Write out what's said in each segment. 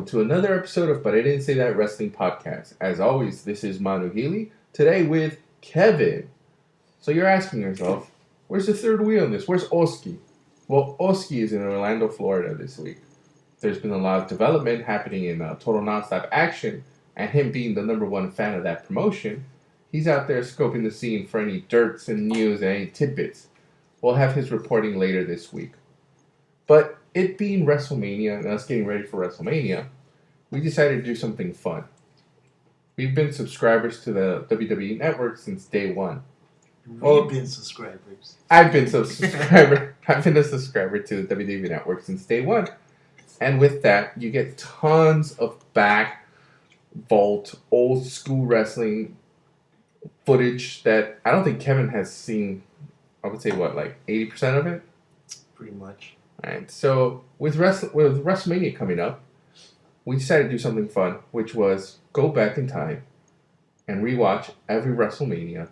welcome to another episode of But I Didn't Say That Wrestling Podcast. As always, this is Manu Healy, today with Kevin. So you're asking yourself, where's the third wheel in this? Where's Oski? Well, Oski is in Orlando, Florida this week. There's been a lot of development happening in Total Nonstop Action, and him being the number one fan of that promotion, he's out there scoping the scene for any dirts and news and any tidbits. We'll have his reporting later this week. But it being WrestleMania and us getting ready for WrestleMania, we decided to do something fun. We've been subscribers to the WWE Network since day one. We've been subscribers. I've been a subscriber to the WWE Network since day one. And with that, you get tons of back vault, old school wrestling footage that I don't think Kevin has seen. I would say, like 80% of it? Pretty much. Alright, so with WrestleMania coming up, we decided to do something fun, which was go back in time and rewatch every WrestleMania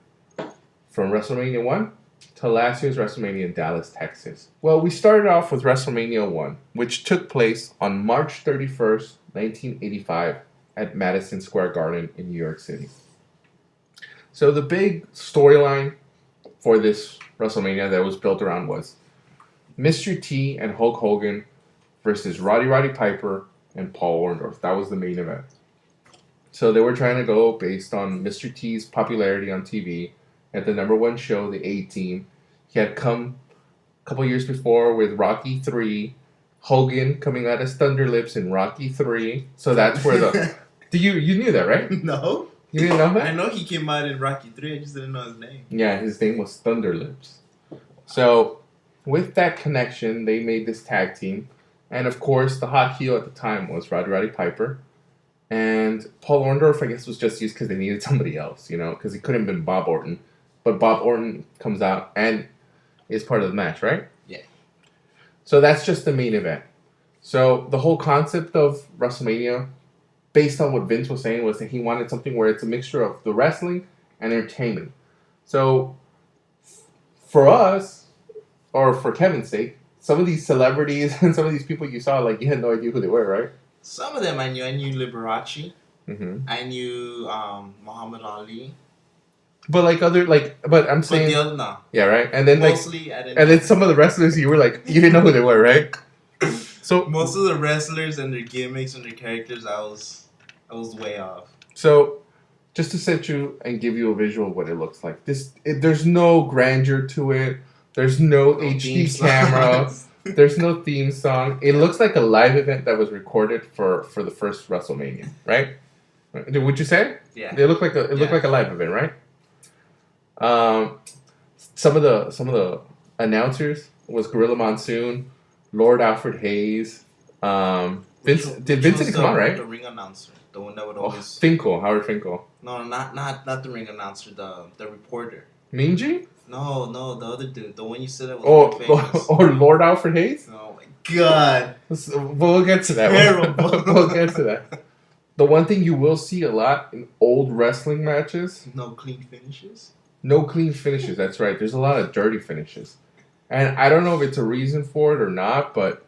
from WrestleMania 1 to last year's WrestleMania in Dallas, Texas. Well, we started off with WrestleMania 1, which took place on March 31st, 1985 at Madison Square Garden in New York City. So the big storyline for this WrestleMania that was built around was Mr. T and Hulk Hogan versus Roddy Piper and Paul Orndorff. That was the main event. So they were trying to go based on Mr. T's popularity on TV at the number one show, the A-Team. He had come a couple years before with Rocky 3, Hogan coming out as Thunder Lips in Rocky 3. So that's where the... You knew that, right? No. You didn't know that? I know he came out in Rocky 3, I just didn't know his name. Yeah, his name was Thunder Lips. So, with that connection, they made this tag team. And of course, the hot heel at the time was Roddy Piper. And Paul Orndorff, I guess, was just used because they needed somebody else, because he couldn't have been Bob Orton. But Bob Orton comes out and is part of the match, right? Yeah. So that's just the main event. So the whole concept of WrestleMania, based on what Vince was saying, was that he wanted something where it's a mixture of the wrestling and entertainment. So for us, or for Kevin's sake, some of these celebrities and some of these people you saw, you had no idea who they were, right? Some of them I knew. I knew Liberace. Mm-hmm. I knew Muhammad Ali. But but I'm saying, no. Yeah, right. And then mostly, I didn't. And then some of the wrestlers you were you didn't know who they were, right? So most of the wrestlers and their gimmicks and their characters, I was way off. So, just to set you and give you a visual of what it looks like, there's no grandeur to it. There's no HD camera. There's no theme song. It looks like a live event that was recorded for the first WrestleMania, right? Would you say? Yeah. It looked like a live event, right? Some of the announcers was Gorilla Monsoon, Lord Alfred Hayes. Vincent didn't come on, right? The ring announcer, the one that would always. Howard Finkel. No, not the ring announcer. The reporter. Minji? No, the other dude, the one you said that was famous. Or Lord Alfred Hayes? Oh my God! We'll get to that. Terrible. We'll get to that. The one thing you will see a lot in old wrestling matches. No clean finishes. No clean finishes. That's right. There's a lot of dirty finishes, and I don't know if it's a reason for it or not, but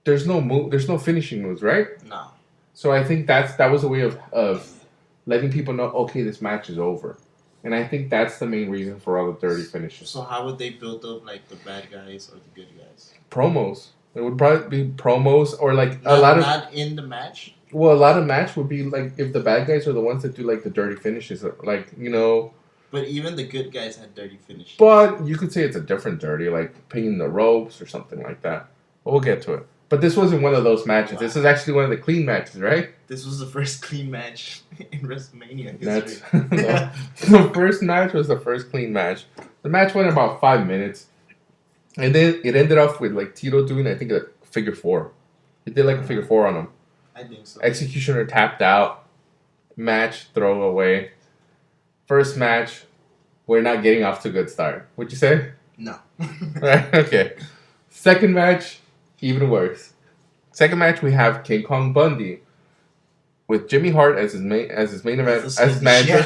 there's no finishing moves, right? No. So I think that was a way of letting people know, okay, this match is over. And I think that's the main reason for all the dirty finishes. So how would they build up the bad guys or the good guys? Promos. It would probably be promos or not in the match. Well, a lot of match would be if the bad guys are the ones that do the dirty finishes, But even the good guys had dirty finishes. But you could say it's a different dirty, pinging the ropes or something like that. But we'll get to it. But this wasn't one of those matches. Wow. This is actually one of the clean matches, right? This was the first clean match in WrestleMania history. The first match was the first clean match. The match went about 5 minutes. And then it ended off with Tito doing, I think, a figure four. He did a figure four on him. I think so. Executioner tapped out. Match throwaway. First match, we're not getting off to a good start. Would you say? No. Right, okay. Second match, even worse. Second match, we have King Kong Bundy with Jimmy Hart as his main event as manager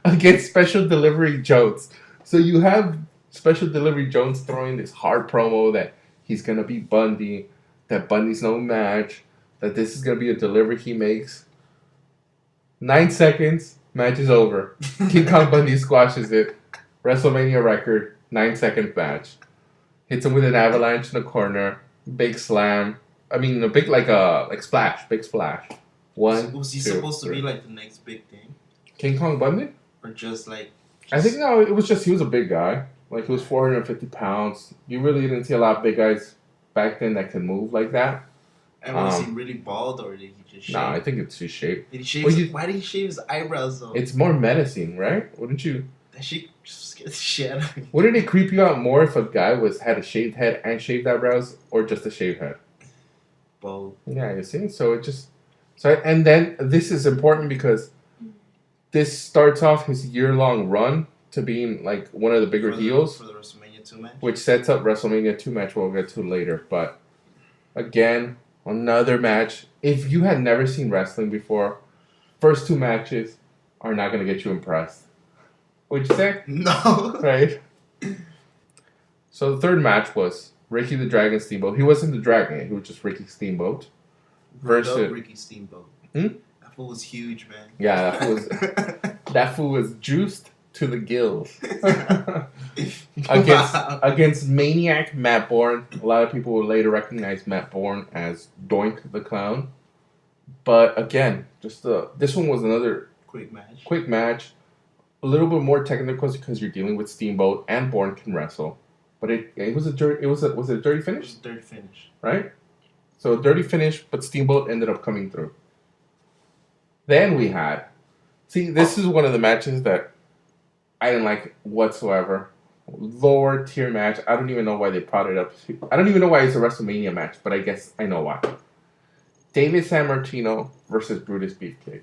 against Special Delivery Jones. So you have Special Delivery Jones throwing this hard promo that he's gonna be Bundy. that Bundy's no match, that this is going to be a delivery he makes. 9 seconds, match is over. King Kong Bundy squashes it. WrestleMania record, 9-second match. Hits him with an avalanche in the corner. Big slam. I mean, a big, like splash. Big splash. One, was he two, supposed to three. be like the next big thing? King Kong Bundy? Or just like... I think, no, it was just, he was a big guy. Like, he was 450 pounds. You really didn't see a lot of big guys back then that could move like that. And was he really bald or did he just shave? Nah, I think it's his shape. Did he shave why did he shave his eyebrows though? It's more menacing, right? Wouldn't you? That shit just scared the shit out of me. Wouldn't it creep you out more if a guy had a shaved head and shaved eyebrows, or just a shaved head? Both. Yeah, you see? So it just... And then this is important because this starts off his year-long run to being like one of the bigger heels. For the WrestleMania 2 match? Which sets up WrestleMania 2 match we'll get to later. But again, another match. If you had never seen wrestling before, first 2 matches are not going to get you impressed. Would you say? No. Right? So the third match was Ricky the Dragon Steamboat. He wasn't the Dragon, he was just Ricky Steamboat. Versus Ricky Steamboat. Hmm? That fool was huge, man. Yeah, that fool was juiced to the gills. against Maniac Matt Bourne. A lot of people will later recognize Matt Bourne as Doink the Clown. But again, this one was another quick match. A little bit more technical because you're dealing with Steamboat and Bourne can wrestle. But it was a dirty was it a dirty finish? It was a dirty finish. Right? So a dirty finish, but Steamboat ended up coming through. Then we had... See, this is one of the matches that I didn't like whatsoever. Lower tier match. I don't even know why they brought it up. I don't even know why it's a WrestleMania match, but I guess I know why. David Sammartino versus Brutus Beefcake.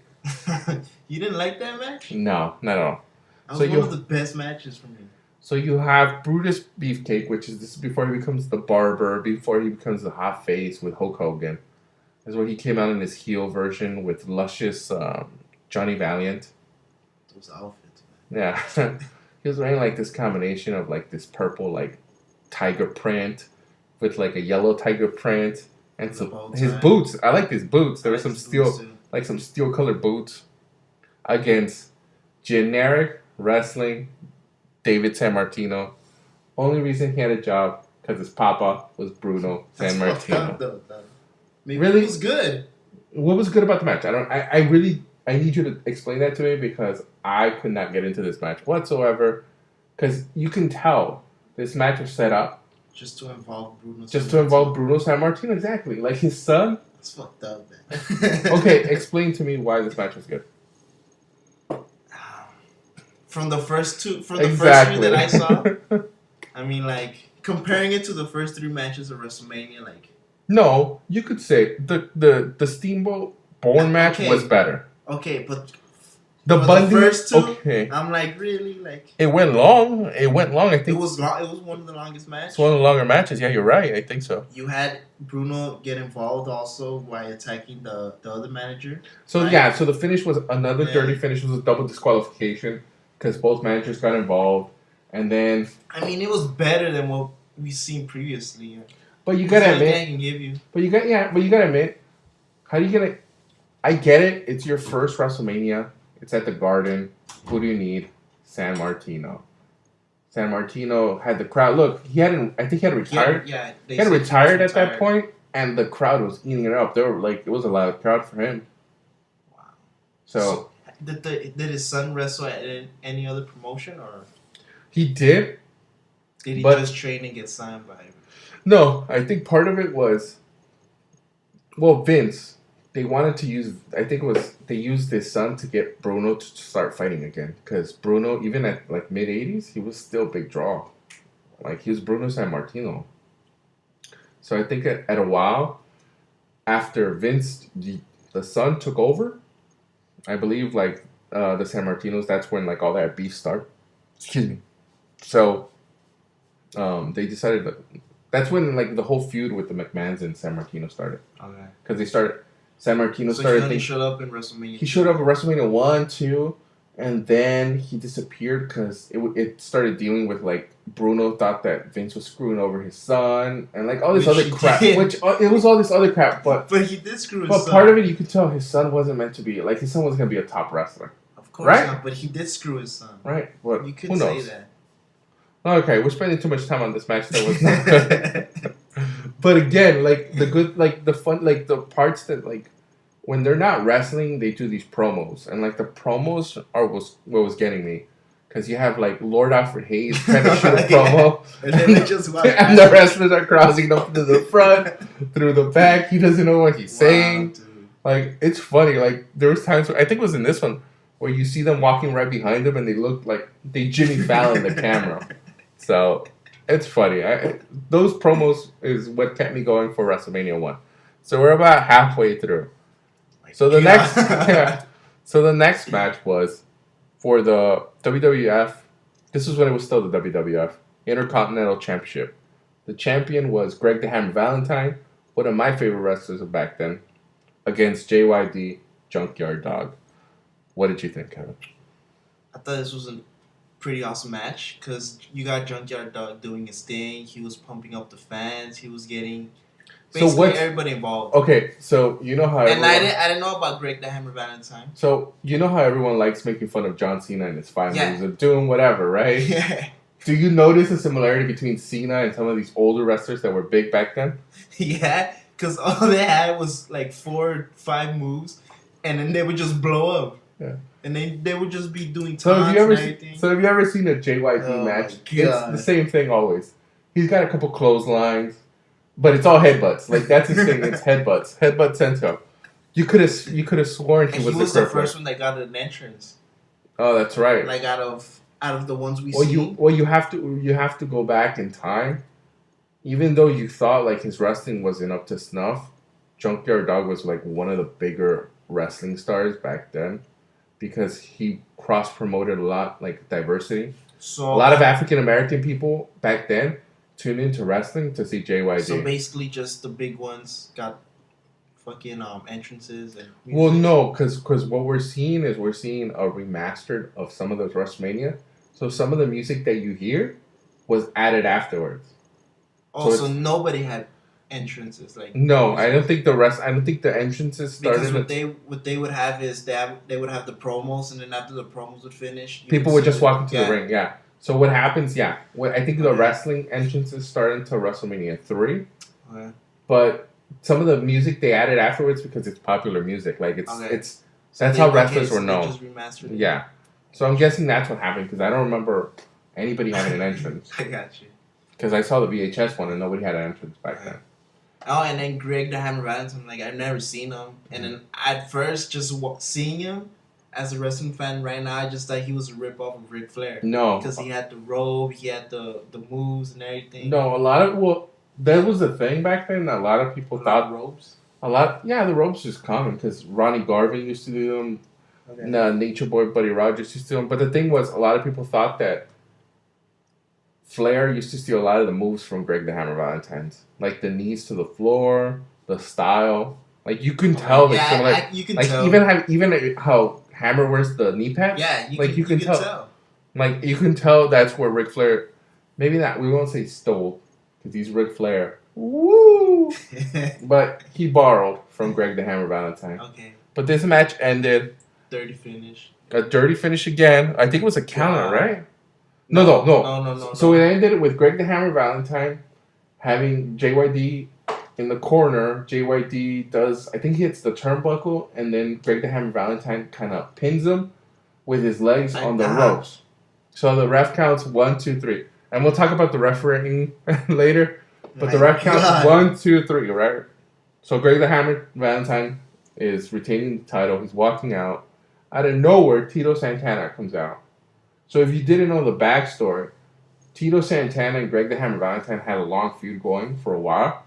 You didn't like that match? No, not at all. That was one of the best matches for me. So you have Brutus Beefcake, which is this is before he becomes the barber, before he becomes the hot face with Hulk Hogan. This is when he came out in his heel version with luscious Johnny Valiant. Those outfits, man. Yeah. He was wearing like this combination of like this purple like tiger print with like a yellow tiger print and his boots. I like his boots. There were some steel colored boots against generic wrestling David Sammartino. Only reason he had a job because his papa was Bruno Sammartino. Maybe really? It was good. What was good about the match? I need you to explain that to me because I could not get into this match whatsoever. Because you can tell this match was set up just to involve Bruno. Sammartino, exactly. Like his son. It's fucked up, man. Okay, explain to me why this match was good. From the first 3 that I saw, I mean, like comparing it to the first 3 matches of WrestleMania, like. No, you could say the Steamboat Bourne match was better. Okay, but the first 2, okay. I'm like really like. It went long. I think it was long. It was one of the longest matches. It's one of the longer matches. Yeah, you're right. I think so. You had Bruno get involved also by attacking the other manager. So right? yeah, so the finish was another dirty finish. It was a double disqualification because both managers got involved, and then. I mean, it was better than what we've seen previously. But you gotta admit. I can give you. But you gotta admit. How do you gonna? I get it. It's your first WrestleMania. It's at the Garden. Who do you need? Sammartino. Sammartino had the crowd. Look, I think he had retired. Yeah, he had retired at that point, and the crowd was eating it up. It was a loud crowd for him. Wow. So did his son wrestle at any other promotion, or he did? Did he just train and get signed by him? No, I think part of it was. Well, Vince. They wanted to use, I think it was, they used his son to get Bruno to start fighting again. Because Bruno, even at like mid-80s, he was still a big draw. Like, he was Bruno Sammartino. So I think at a while, after Vince, the son took over, I believe like the Sammartinos, that's when like all that beef started. Excuse me. So they decided that, that's when like the whole feud with the McMahons and Sammartino started. Okay. Because they started... Sammartino started. He showed up in WrestleMania. He showed up at WrestleMania 1, 2, And then he disappeared because it started dealing with, like, Bruno thought that Vince was screwing over his son and, like, all this other crap. Which it was all this other crap, but he did screw his son. But part of it, you could tell his son wasn't meant to be, like, his son wasn't going to be a top wrestler. Of course not, but he did screw his son. Right. Well, you could say that. Okay, we're spending too much time on this match that was not good. But again, like, the good, like, the fun, like, the parts that, like, when they're not wrestling, they do these promos. And, like, the promos was what was getting me. Because you have, like, Lord Alfred Hayes trying to shoot a promo. And then they just and the wrestlers are crossing up to the front, through the back. He doesn't know what he's saying. Dude. Like, it's funny. Like, there was times where, I think it was in this one, where you see them walking right behind him and they look like they Jimmy Fallon the camera. So, it's funny. Those promos is what kept me going for WrestleMania 1. So, we're about halfway through. So the next match was for the WWF. This was when it was still the WWF Intercontinental Championship. The champion was Greg the Hammer Valentine, one of my favorite wrestlers of back then, against JYD Junkyard Dog. What did you think, Kevin? I thought this was a pretty awesome match because you got Junkyard Dog doing his thing. He was pumping up the fans. He was getting basically everybody involved. Okay, so you know how and I didn't know about Greg the Hammer Valentine. So you know how everyone likes making fun of John Cena and his 5 moves of doom, whatever, right? Yeah. Do you notice a similarity between Cena and some of these older wrestlers that were big back then? Yeah, because all they had was like 4 or 5 moves, and then they would just blow up. Yeah. And they would just be doing so have you ever seen a JYD match? It's the same thing always. He's got a couple clotheslines. But it's all headbutts. Like, that's his thing. It's headbutts. Headbutt Senko. You could have sworn he was the first one that got an entrance. Oh, that's right. Like out of the ones we see. You have to go back in time. Even though you thought like his wrestling wasn't up to snuff, Junkyard Dog was like one of the bigger wrestling stars back then because he cross promoted a lot, like diversity. So a lot of African American people back then tune into wrestling to see JYD. So basically, just the big ones got fucking entrances and. Music. Well, no, because what we're seeing is a remastered of some of those WrestleMania. So some of the music that you hear was added afterwards. Oh, so nobody had entrances like. No, I don't think the entrances started. Because what they would have is they would have the promos, and then after the promos would finish, people would just walk into the ring. Yeah. So what happens? Yeah, I think the wrestling entrances started until WrestleMania 3. Okay. But some of the music they added afterwards because it's popular music. Like it's that's how wrestlers were known. Just remastered it. Yeah. So I'm guessing that's what happened because I don't remember anybody having an entrance. I got you. Because I saw the VHS one and nobody had an entrance back then. Oh, and then Greg the Hammer Valentine, like I've never seen him, and then at first just seeing him. As a wrestling fan right now, I just thought he was a rip-off of Ric Flair. No. Because he had the robe, he had the moves and everything. No, that was the thing back then. A lot of people thought... ropes? The ropes was common because Ronnie Garvin used to do them. Okay. Nature Boy Buddy Rogers used to do them. But the thing was, a lot of people thought that Flair used to steal a lot of the moves from Greg the Hammer Valentine's. Like the knees to the floor, the style. Like you can tell. You can tell. Even how Hammer wears the knee pads. Yeah, you can tell. Like you can tell that's where Ric Flair. Maybe not. We won't say stole because he's Ric Flair. Woo! But he borrowed from Greg the Hammer Valentine. Okay. But this match ended. Dirty finish. A dirty finish again. I think it was a counter, right? No. So it ended with Greg the Hammer Valentine having JYD in the corner. JYD does, I think he hits the turnbuckle, and then Greg the Hammer Valentine kind of pins him with his legs on the ropes. So the ref counts 1, 2, 3. And we'll talk about the refereeing later. But the ref counts 1, 2, 3, right? So Greg the Hammer Valentine is retaining the title. He's walking out. Out of nowhere, Tito Santana comes out. So if you didn't know the backstory, Tito Santana and Greg the Hammer Valentine had a long feud going for a while.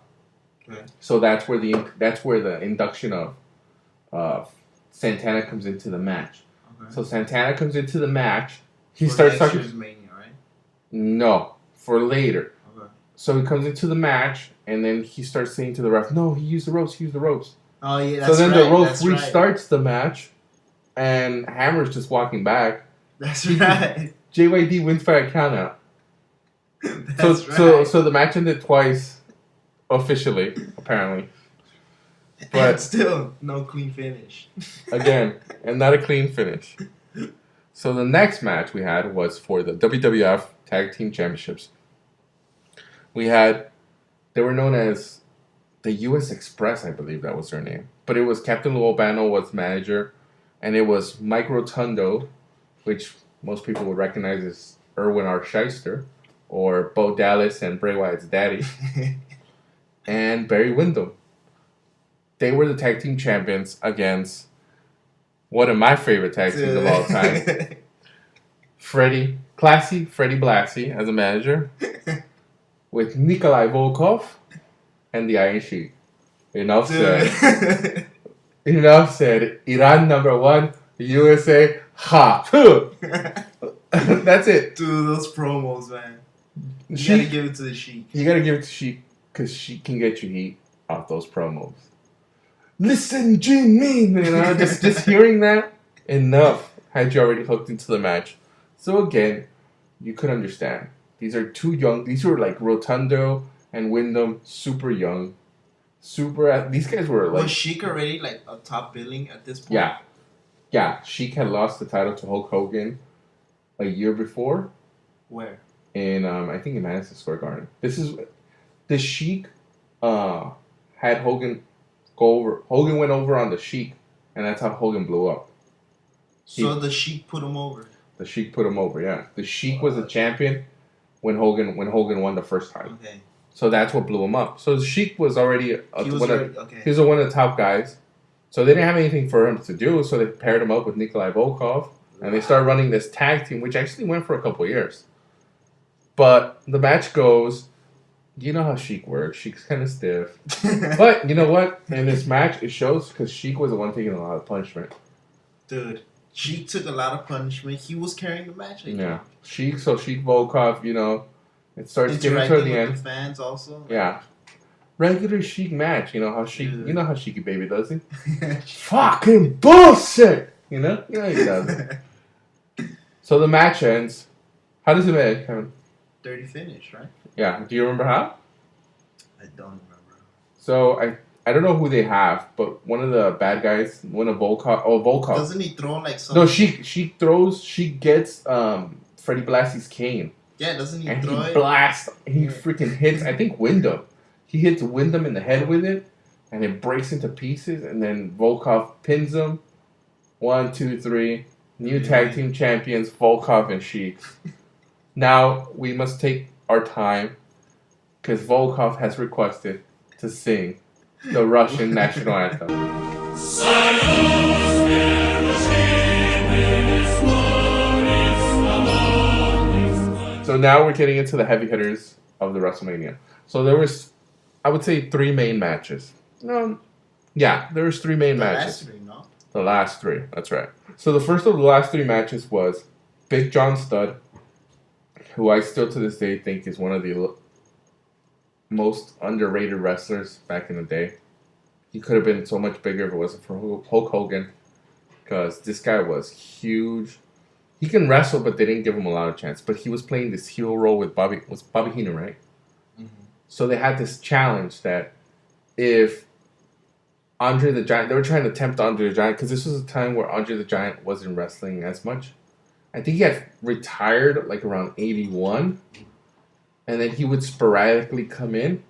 Okay. So that's where the induction of Santana comes into the match. Okay. So Santana comes into the match. He starts talking. Mania, right? No, for later. Okay. So he comes into the match, and then he starts saying to the ref, "No, he used the ropes. He used the ropes." Oh yeah. That's so then the ref restarts the match, and Hammer's just walking back. That's right. JYD wins by a countout. That's right. So the match ended twice, officially, apparently. But still, no clean finish. Again, and not a clean finish. So the next match we had was for the WWF Tag Team Championships. They were known as the US Express, I believe that was their name. But it was Captain Lou Albano was manager, and it was Mike Rotundo, which most people would recognize as Erwin R. Shyster, or Bo Dallas and Bray Wyatt's daddy, and Barry Windham. They were the tag team champions against one of my favorite tag teams of all time. Freddie Blassie as a manager, with Nikolai Volkov and the Iron Sheik. Enough said. Iran #1, USA, ha! That's it. Dude, those promos, man. You gotta give it to the Sheik. You gotta give it to Sheik, because Sheik can get you heat off those promos. Listen, Jimmy! Just hearing that, enough had you already hooked into the match. So again, you could understand. These are too young. These were like Rotundo and Windham, super young. These guys were like... Was Sheik already like a top billing at this point? Yeah. Sheik had lost the title to Hulk Hogan a year before. Where? In, I think in Madison Square Garden. The Sheik had Hogan go over. Hogan went over on the Sheik, and that's how Hogan blew up. So the Sheik put him over? The Sheik put him over, yeah. The Sheik was the champion when Hogan won the first time. Okay. So that's what blew him up. So the Sheik was already he was one of the top guys. So they didn't have anything for him to do, so they paired him up with Nikolai Volkov, and they started running this tag team, which actually went for a couple of years. But the match goes, you know how Sheik works. Sheik's kind of stiff. But you know what? In this match, it shows because Sheik was the one taking a lot of punishment. Dude, Sheik took a lot of punishment. He was carrying the match. Yeah. Sheik Volkov, it starts getting toward the end. The fans also. Yeah. Regular Sheik match. You know how Sheiky Baby does it? Fucking bullshit! You know he does. So the match ends. How does it end, Kevin? Dirty finish, right? Yeah. Do you remember how? I don't remember. So I don't know who they have, but one of the bad guys, one of Volkov. Doesn't he throw like something? No, she gets Freddie Blassie's cane. Yeah, doesn't he and throw he it? He freaking hits, I think, Windham. He hits Windham in the head with it, and it breaks into pieces, and then Volkov pins him. 1, 2, 3. New tag team champions, Volkov and Sheik. Now, we must take our time, because Volkov has requested to sing the Russian national anthem. So now we're getting into the heavy hitters of the WrestleMania. So there was, I would say, 3 main matches. There was 3 main matches. The last 3, no? The last 3, that's right. So the first of the last 3 matches was Big John Studd, who I still to this day think is one of the most underrated wrestlers back in the day. He could have been so much bigger if it wasn't for Hulk Hogan, because this guy was huge. He can wrestle, but they didn't give him a lot of chance. But he was playing this heel role with Bobby Heenan, right? Mm-hmm. So they had this challenge that if Andre the Giant, they were trying to tempt Andre the Giant, because this was a time where Andre the Giant wasn't wrestling as much. I think he had retired like around 81, and then he would sporadically come in.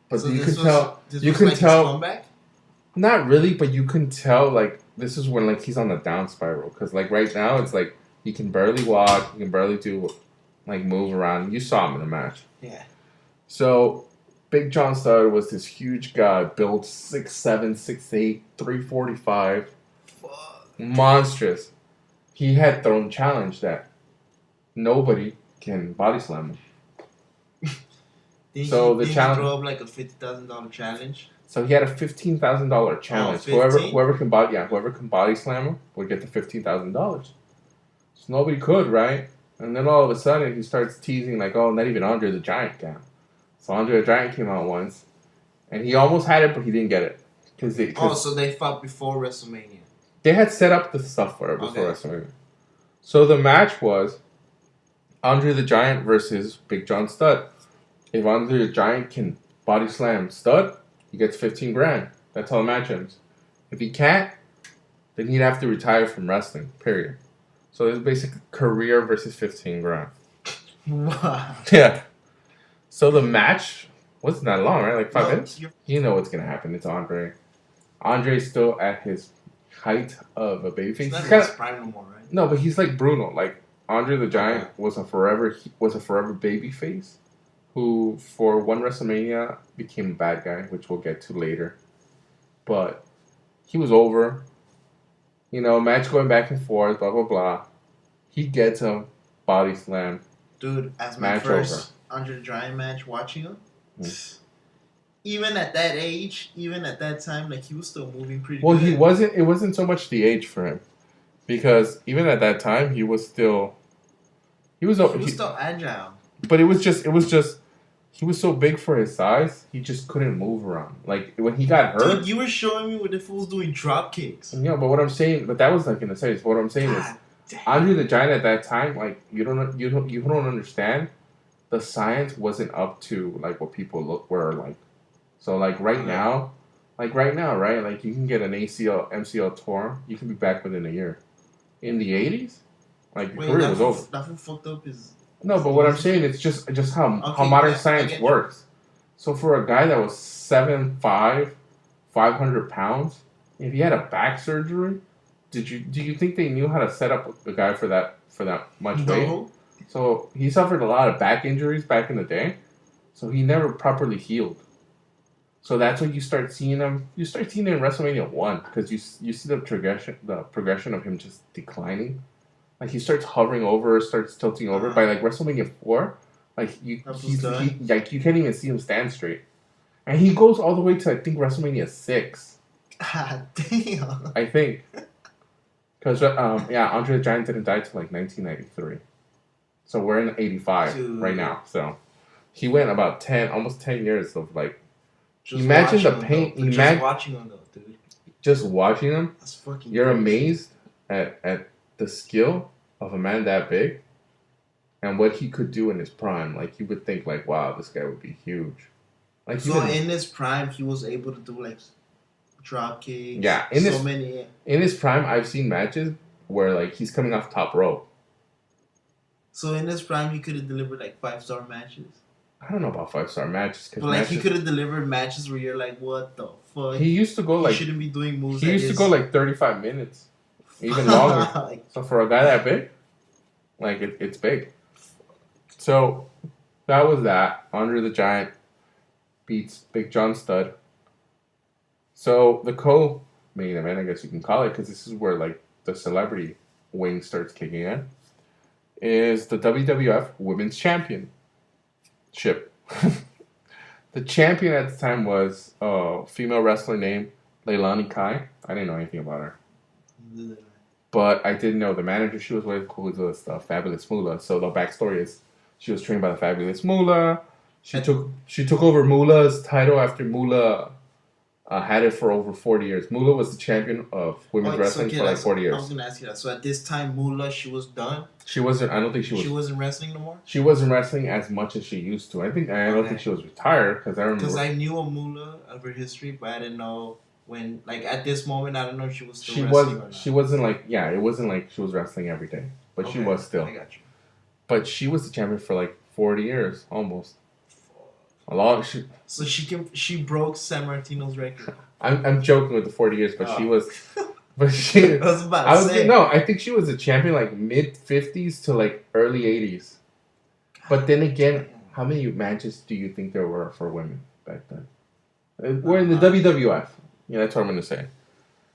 But so you could tell. Comeback? Not really, but you can tell like this is when like he's on the down spiral, because like right now it's like he can barely walk, he can barely do like move around. You saw him in the match. Yeah. So Big John Studd was this huge guy, built 6'7", 6'8", 345, monstrous. He had thrown challenge that nobody can body slam him. Did he throw up like a $50,000 challenge? So he had a $15,000 challenge. Whoever can body slam him would get the $15,000. So nobody could, right? And then all of a sudden he starts teasing like, oh, not even Andre the Giant can. So Andre the Giant came out once, and he almost had it, but he didn't get it. So they fought before WrestleMania. They had set up the stuff for it before WrestleMania. So the match was Andre the Giant versus Big John Studd. If Andre the Giant can body slam Studd, he gets $15,000. That's how the match ends. If he can't, then he'd have to retire from wrestling. Period. So it's basically career versus $15,000. Wow. Yeah. So the match wasn't that long, right? Like 5 minutes. You know what's gonna happen. It's Andre. Andre's still at his height of a babyface. He's not in his prime no more, right? No, but he's like Bruno. Like Andre the Giant was a forever babyface, who for one WrestleMania became a bad guy, which we'll get to later. But he was over. You know, match going back and forth, blah blah blah. He gets him, body slam. Dude, as my first Andre the Giant match watching him, even at that age, even at that time, like he was still moving pretty good. Well, it wasn't so much the age for him. Because even at that time he was still still agile. But it was just he was so big for his size, he just couldn't move around. Like when he got hurt. Dude, you were showing me what the fool's doing drop kicks. Yeah, but that was like in the series. What I'm saying is Andre the Giant at that time, like you don't understand. The science wasn't up to like what people were like. So like right now, right? Like you can get an ACL, MCL torn, you can be back within a year. In the 80s, like your career was over. That fucked up his. No, but what I'm saying is just how modern science works. So for a guy that was 7'5", 500 pounds, if he had a back surgery, do you think they knew how to set up a guy for that much weight? So he suffered a lot of back injuries back in the day. So he never properly healed. So that's when you start seeing him. You start seeing him in WrestleMania 1 because you see the progression of him just declining. Like he starts hovering over, starts tilting over. By like WrestleMania 4, like you can't even see him stand straight. And he goes all the way to I think WrestleMania 6. God damn. I think. Because Andre the Giant didn't die till like 1993. So we're in 85 right now. So he went about almost 10 years of like. Imagine the pain. Just watching him though, dude. Just watching him. That's fucking. You're amazed at the skill of a man that big, and what he could do in his prime. Like you would think, like, wow, this guy would be huge. Like so in his prime, he was able to do like drop kicks. Yeah, in his prime, I've seen matches where like he's coming off top rope. So in his prime, he could have delivered like 5-star matches. I don't know about 5-star matches. But like he could have delivered matches where you're like, what the fuck? He used to go like. He shouldn't be doing moves. He used to go like 35 minutes, even longer. So for a guy that big, like it's big. So that was that. Andre the Giant beats Big John Studd. So the co-main event, I guess you can call it, because this is where like the celebrity wing starts kicking in, is the WWF Women's Championship. The champion at the time was a female wrestler named Leilani Kai. I didn't know anything about her. But I did know the manager she was with, who was the Fabulous Moolah. So the backstory is she was trained by the Fabulous Moolah. She took over Moolah's title after Moolah had it for over 40 years. Moolah was the champion of women's wrestling for like 40 years. I was going to ask you that. So at this time, Moolah, she was done? She wasn't. I don't think she was. She wasn't wrestling no more? She wasn't wrestling as much as she used to. I don't think she was retired because I remember. Because I knew a Moolah of her history, but I didn't know when. Like at this moment, I don't know if she was still wrestling or not. She wasn't like it wasn't like she was wrestling every day, but she was still. I got you. But she was the champion for like 40 years almost. A lot. So she broke Sammartino's record. I'm joking with the 40 years, but she was. But she. I was about to say. No, I think she was a champion like mid 50s to like early 80s. But then again, how many matches do you think there were for women back then? We're in the WWF. Yeah, that's what I'm going to say.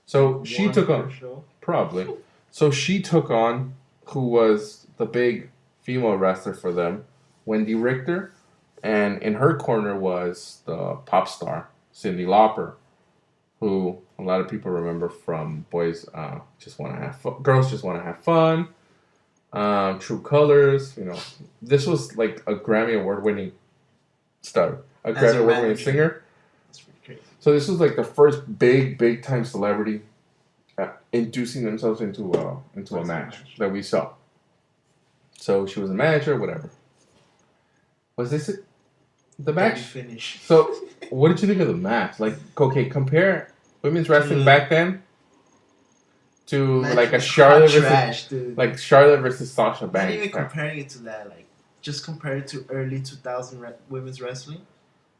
So she took on. Probably. So she took on who was the big female wrestler for them, Wendy Richter. And in her corner was the pop star, Cyndi Lauper, who a lot of people remember from Girls Just Want to Have Fun, True Colors. You know, this was like a Grammy Award-winning star, a Grammy Award-winning singer. That's pretty crazy. So this was like the first big time celebrity inducing themselves into a match that we saw. So she was a manager, whatever. Was this it? The match? Finish. So, what did you think of the match? Like, okay, compare women's wrestling back then to like a Charlotte versus Charlotte versus Sasha Banks. Not even comparing it to that. Like, just compare it to early 2000 women's wrestling.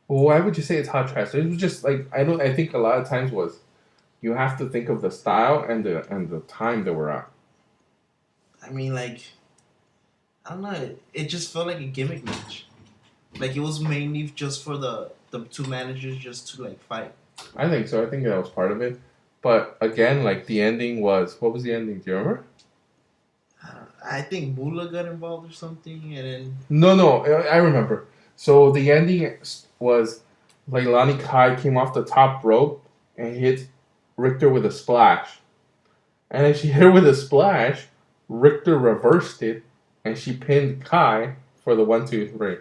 Well, why would you say it's hot trash? It was just like I think a lot of times was you have to think of the style and the time that we're at. I mean, like, I don't know. It just felt like a gimmick match. Like, it was mainly just for the two managers just to, like, fight. I think so. I think that was part of it. But, again, like, the ending was... What was the ending? Do you remember? I think Moolah got involved or something, and then... No. I remember. So, the ending was, like, Lani Kai came off the top rope and hit Richter with a splash. And as she hit her with a splash, Richter reversed it, and she pinned Kai for the 1, 2, 3.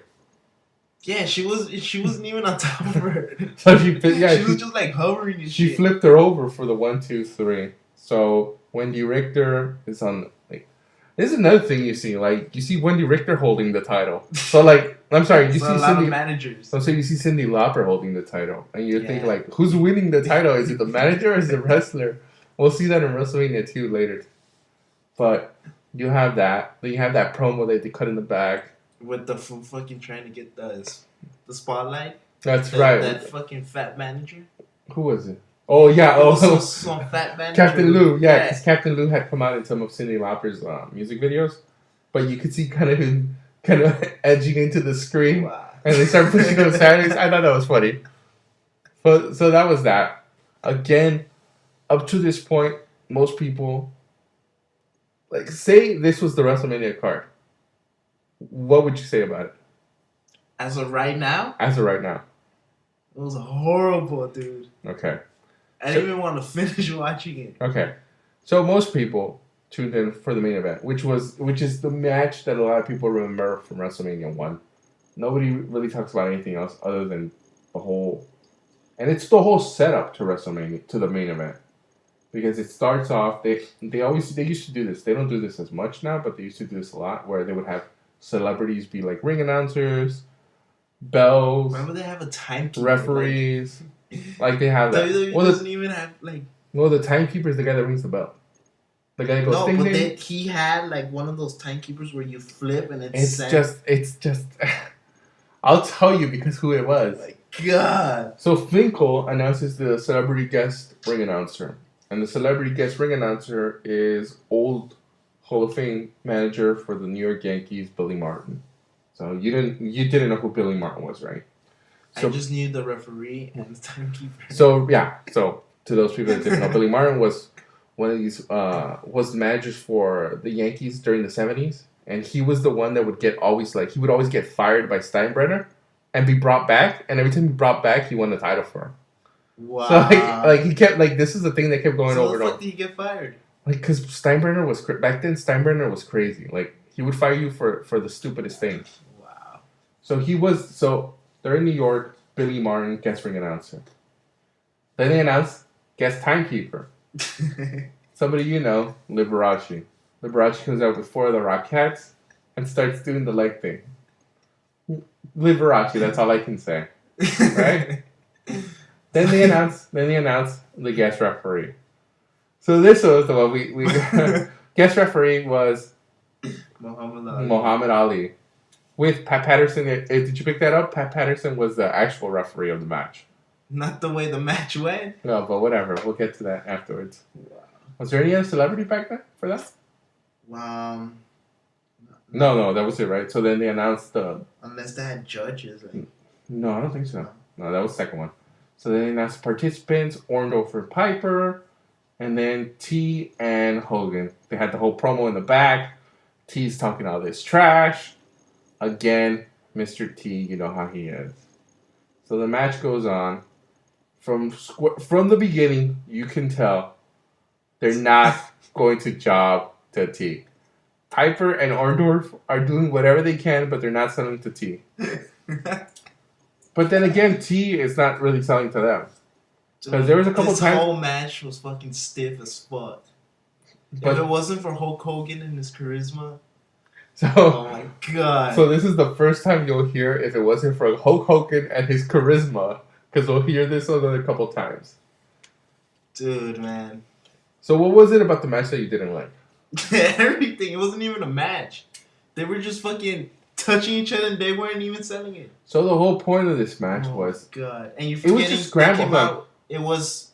Yeah, she wasn't even on top of her. So she was just like hovering and she flipped her over for the 1, 2, 3. So Wendy Richter is on like this is another thing you see. Like you see Wendy Richter holding the title. So like I'm sorry, you see a lot of managers. So you see Cyndi Lauper holding the title. And you think like who's winning the title? Is it the manager or is it the wrestler? We'll see that in WrestleMania 2 later. But you have that. Then you have that promo that they cut in the back. With the fucking trying to get the spotlight. That's right. That fucking fat manager. Who was it? Oh yeah. Some fat manager. Captain Lou. Yeah, because Captain Lou had come out in some of Cyndi Lauper's music videos, but you could see kind of edging into the screen, and they start pushing those standards. I thought that was funny. But so that was that. Again, up to this point, most people like say this was the WrestleMania card. What would you say about it? As of right now? It was horrible, dude. Okay. I didn't even want to finish watching it. Okay. So most people tuned in for the main event, which is the match that a lot of people remember from WrestleMania 1. Nobody really talks about anything else other than the whole... And it's the whole setup to WrestleMania, to the main event. Because it starts off... They used to do this. They don't do this as much now, but they used to do this a lot, where they would have celebrities be like ring announcers, bells. Remember they have a timekeeper. Referees. Like they have that. WWE doesn't even have like. Well, the timekeeper is the guy that rings the bell. The guy goes. No, ding, but ding. he had like one of those timekeepers where you flip and it's just. I'll tell you because who it was. Oh my God. So Finkel announces the celebrity guest ring announcer, and the celebrity guest ring announcer is old Hall of Fame manager for the New York Yankees, Billy Martin. So you didn't know who Billy Martin was, right? So, I just knew the referee and the timekeeper. So to those people that didn't know, Billy Martin was one of these was the managers for the Yankees during the 70s, and he was the one that would always get fired by Steinbrenner and be brought back, and every time he brought back, he won the title for him. Wow. So like he kept this is the thing that kept going over and over. So did he get fired? Like, because Steinbrenner was... Back then, Steinbrenner was crazy. Like, he would fire you for the stupidest things. Wow. So he was... So, they're in New York. Billy Martin, guest ring announcer. Then they announce guest timekeeper. Somebody you know, Liberace. Liberace comes out with 4 of the Rockettes and starts doing the leg thing. Liberace, that's all I can say. Right? Then they announce the guest referee. So this was the one we guest referee was Muhammad Ali. With Pat Patterson. Did you pick that up? Pat Patterson was the actual referee of the match. Not the way the match went? No, but whatever. We'll get to that afterwards. Wow. Was there any other celebrity back then for that? No, that was it, right? So then they announced the... Unless they had judges. No, I don't think so. No, that was the second one. So then they announced participants, Orndorff, Piper, and then T and Hogan. They had the whole promo in the back. T's talking all this trash. Again, Mr. T, you know how he is. So the match goes on. From the beginning, you can tell they're not going to job to T. Piper and Orndorff are doing whatever they can, but they're not selling to T. But then again, T is not really selling to them. Because there was a couple times. This whole match was fucking stiff as fuck. But if it wasn't for Hulk Hogan and his charisma, oh my god. So this is the first time you'll hear if it wasn't for Hulk Hogan and his charisma, because we'll hear this another couple times. Dude, man. So what was it about the match that you didn't like? Everything. It wasn't even a match. They were just fucking touching each other and they weren't even selling it. So the whole point of this match was... God. And you're forgetting... It was just scramble. It was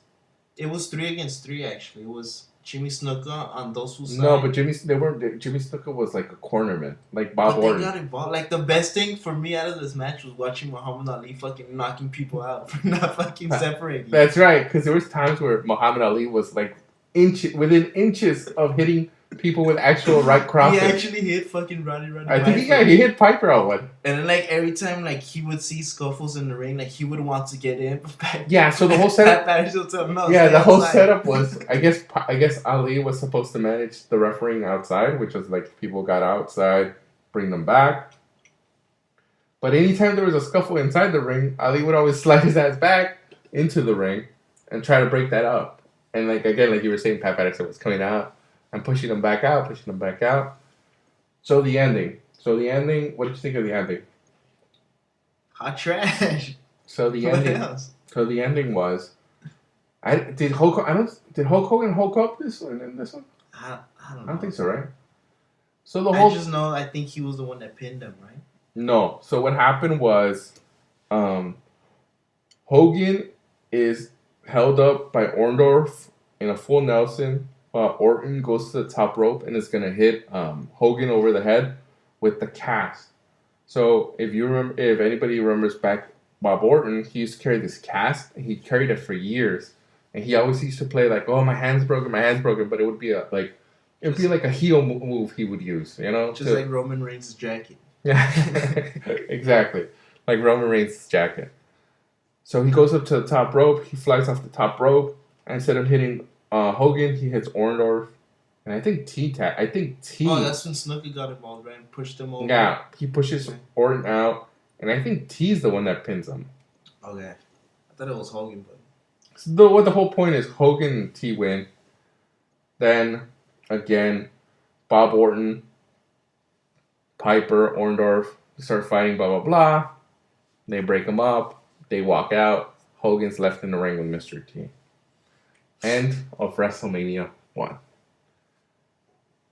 3 against 3, actually. It was Jimmy Snuka on those who side. No, but Jimmy Snuka was like a cornerman. Like Bob Orton. They got involved. Like, the best thing for me out of this match was watching Muhammad Ali fucking knocking people out for not fucking separating. That's right, because there was times where Muhammad Ali was like within inches of hitting people with actual right crosses. He actually hit fucking Roddy. I think he hit Piper on one. And then, like, every time, like, he would see scuffles in the ring, like, he would want to get in. Yeah, so the whole setup... the whole setup was... I guess Ali was supposed to manage the refereeing outside, which was, like, people got outside, bring them back. But anytime there was a scuffle inside the ring, Ali would always slide his ass back into the ring and try to break that up. And, like, again, like you were saying, Pat Patterson was coming out and pushing them back out. So the ending, what did you think of the ending? Hot trash. So the ending was, did Hulk Hogan Hulk up this one in this one? I don't know. I don't think so, right? So I just know I think he was the one that pinned him, right? No. So what happened was, Hogan is held up by Orndorff in a full Nelson. Orton goes to the top rope and is gonna hit Hogan over the head with the cast. So if anybody remembers back, Bob Orton, he used to carry this cast and he carried it for years, and he always used to play like, "Oh, my hand's broken," but it would be like a heel move he would use, you know, just like Roman Reigns' jacket. Yeah, exactly, like Roman Reigns' jacket. So he goes up to the top rope, he flies off the top rope, and instead of hitting Hogan, he hits Orndorff, and I think T. Oh, that's when Snooki got involved, right? And pushed him over. Yeah, he pushes Orton out, and I think T's the one that pins him. Okay, I thought it was Hogan, but so the whole point is Hogan and T win. Then again, Bob Orton, Piper, Orndorff start fighting. Blah blah blah. They break him up. They walk out. Hogan's left in the ring with Mr. T. End of WrestleMania 1.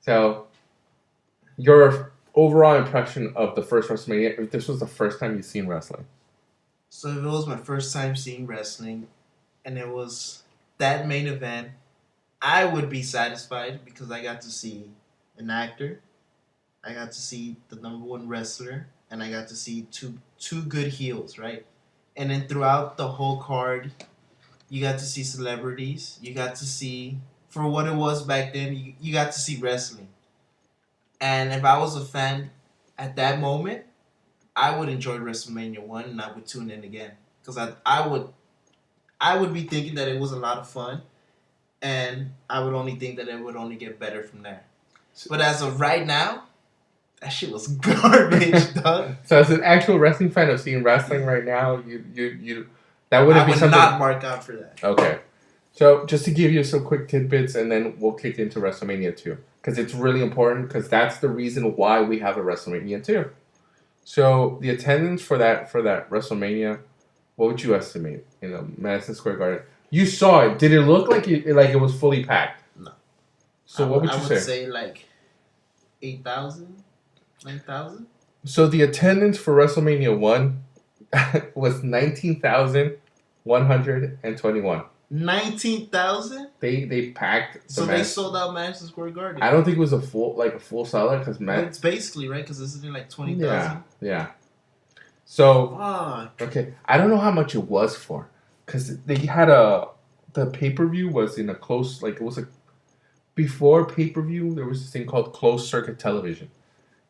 So, your overall impression of the first WrestleMania, if this was the first time you've seen wrestling? So, if it was my first time seeing wrestling, and it was that main event, I would be satisfied because I got to see an actor, I got to see the number one wrestler, and I got to see two good heels, right? And then throughout the whole card, you got to see celebrities. You got to see, for what it was back then, you got to see wrestling. And if I was a fan at that moment, I would enjoy WrestleMania 1 and I would tune in again. Because I would be thinking that it was a lot of fun. And I would only think that it would only get better from there. But as of right now, that shit was garbage, dog. So as an actual wrestling fan of seeing wrestling right now, you that wouldn't be something... I would not mark out for that. Okay. So, just to give you some quick tidbits, and then we'll kick into WrestleMania 2. Because it's really important, because that's the reason why we have a WrestleMania 2. So, the attendance for that WrestleMania, what would you estimate in the Madison Square Garden? You saw it. Did it look like it was fully packed? No. So, what would you say? I would say like 8,000, 9,000. So, the attendance for WrestleMania 1 was 19,121. 19,000? They packed. They sold out Madison Square Garden. I don't think it was a full sellout because it's basically right because this is like 20,000. Yeah. So fuck. Okay, I don't know how much it was for because they had the pay-per-view was in a close it was before pay-per-view there was this thing called closed circuit television,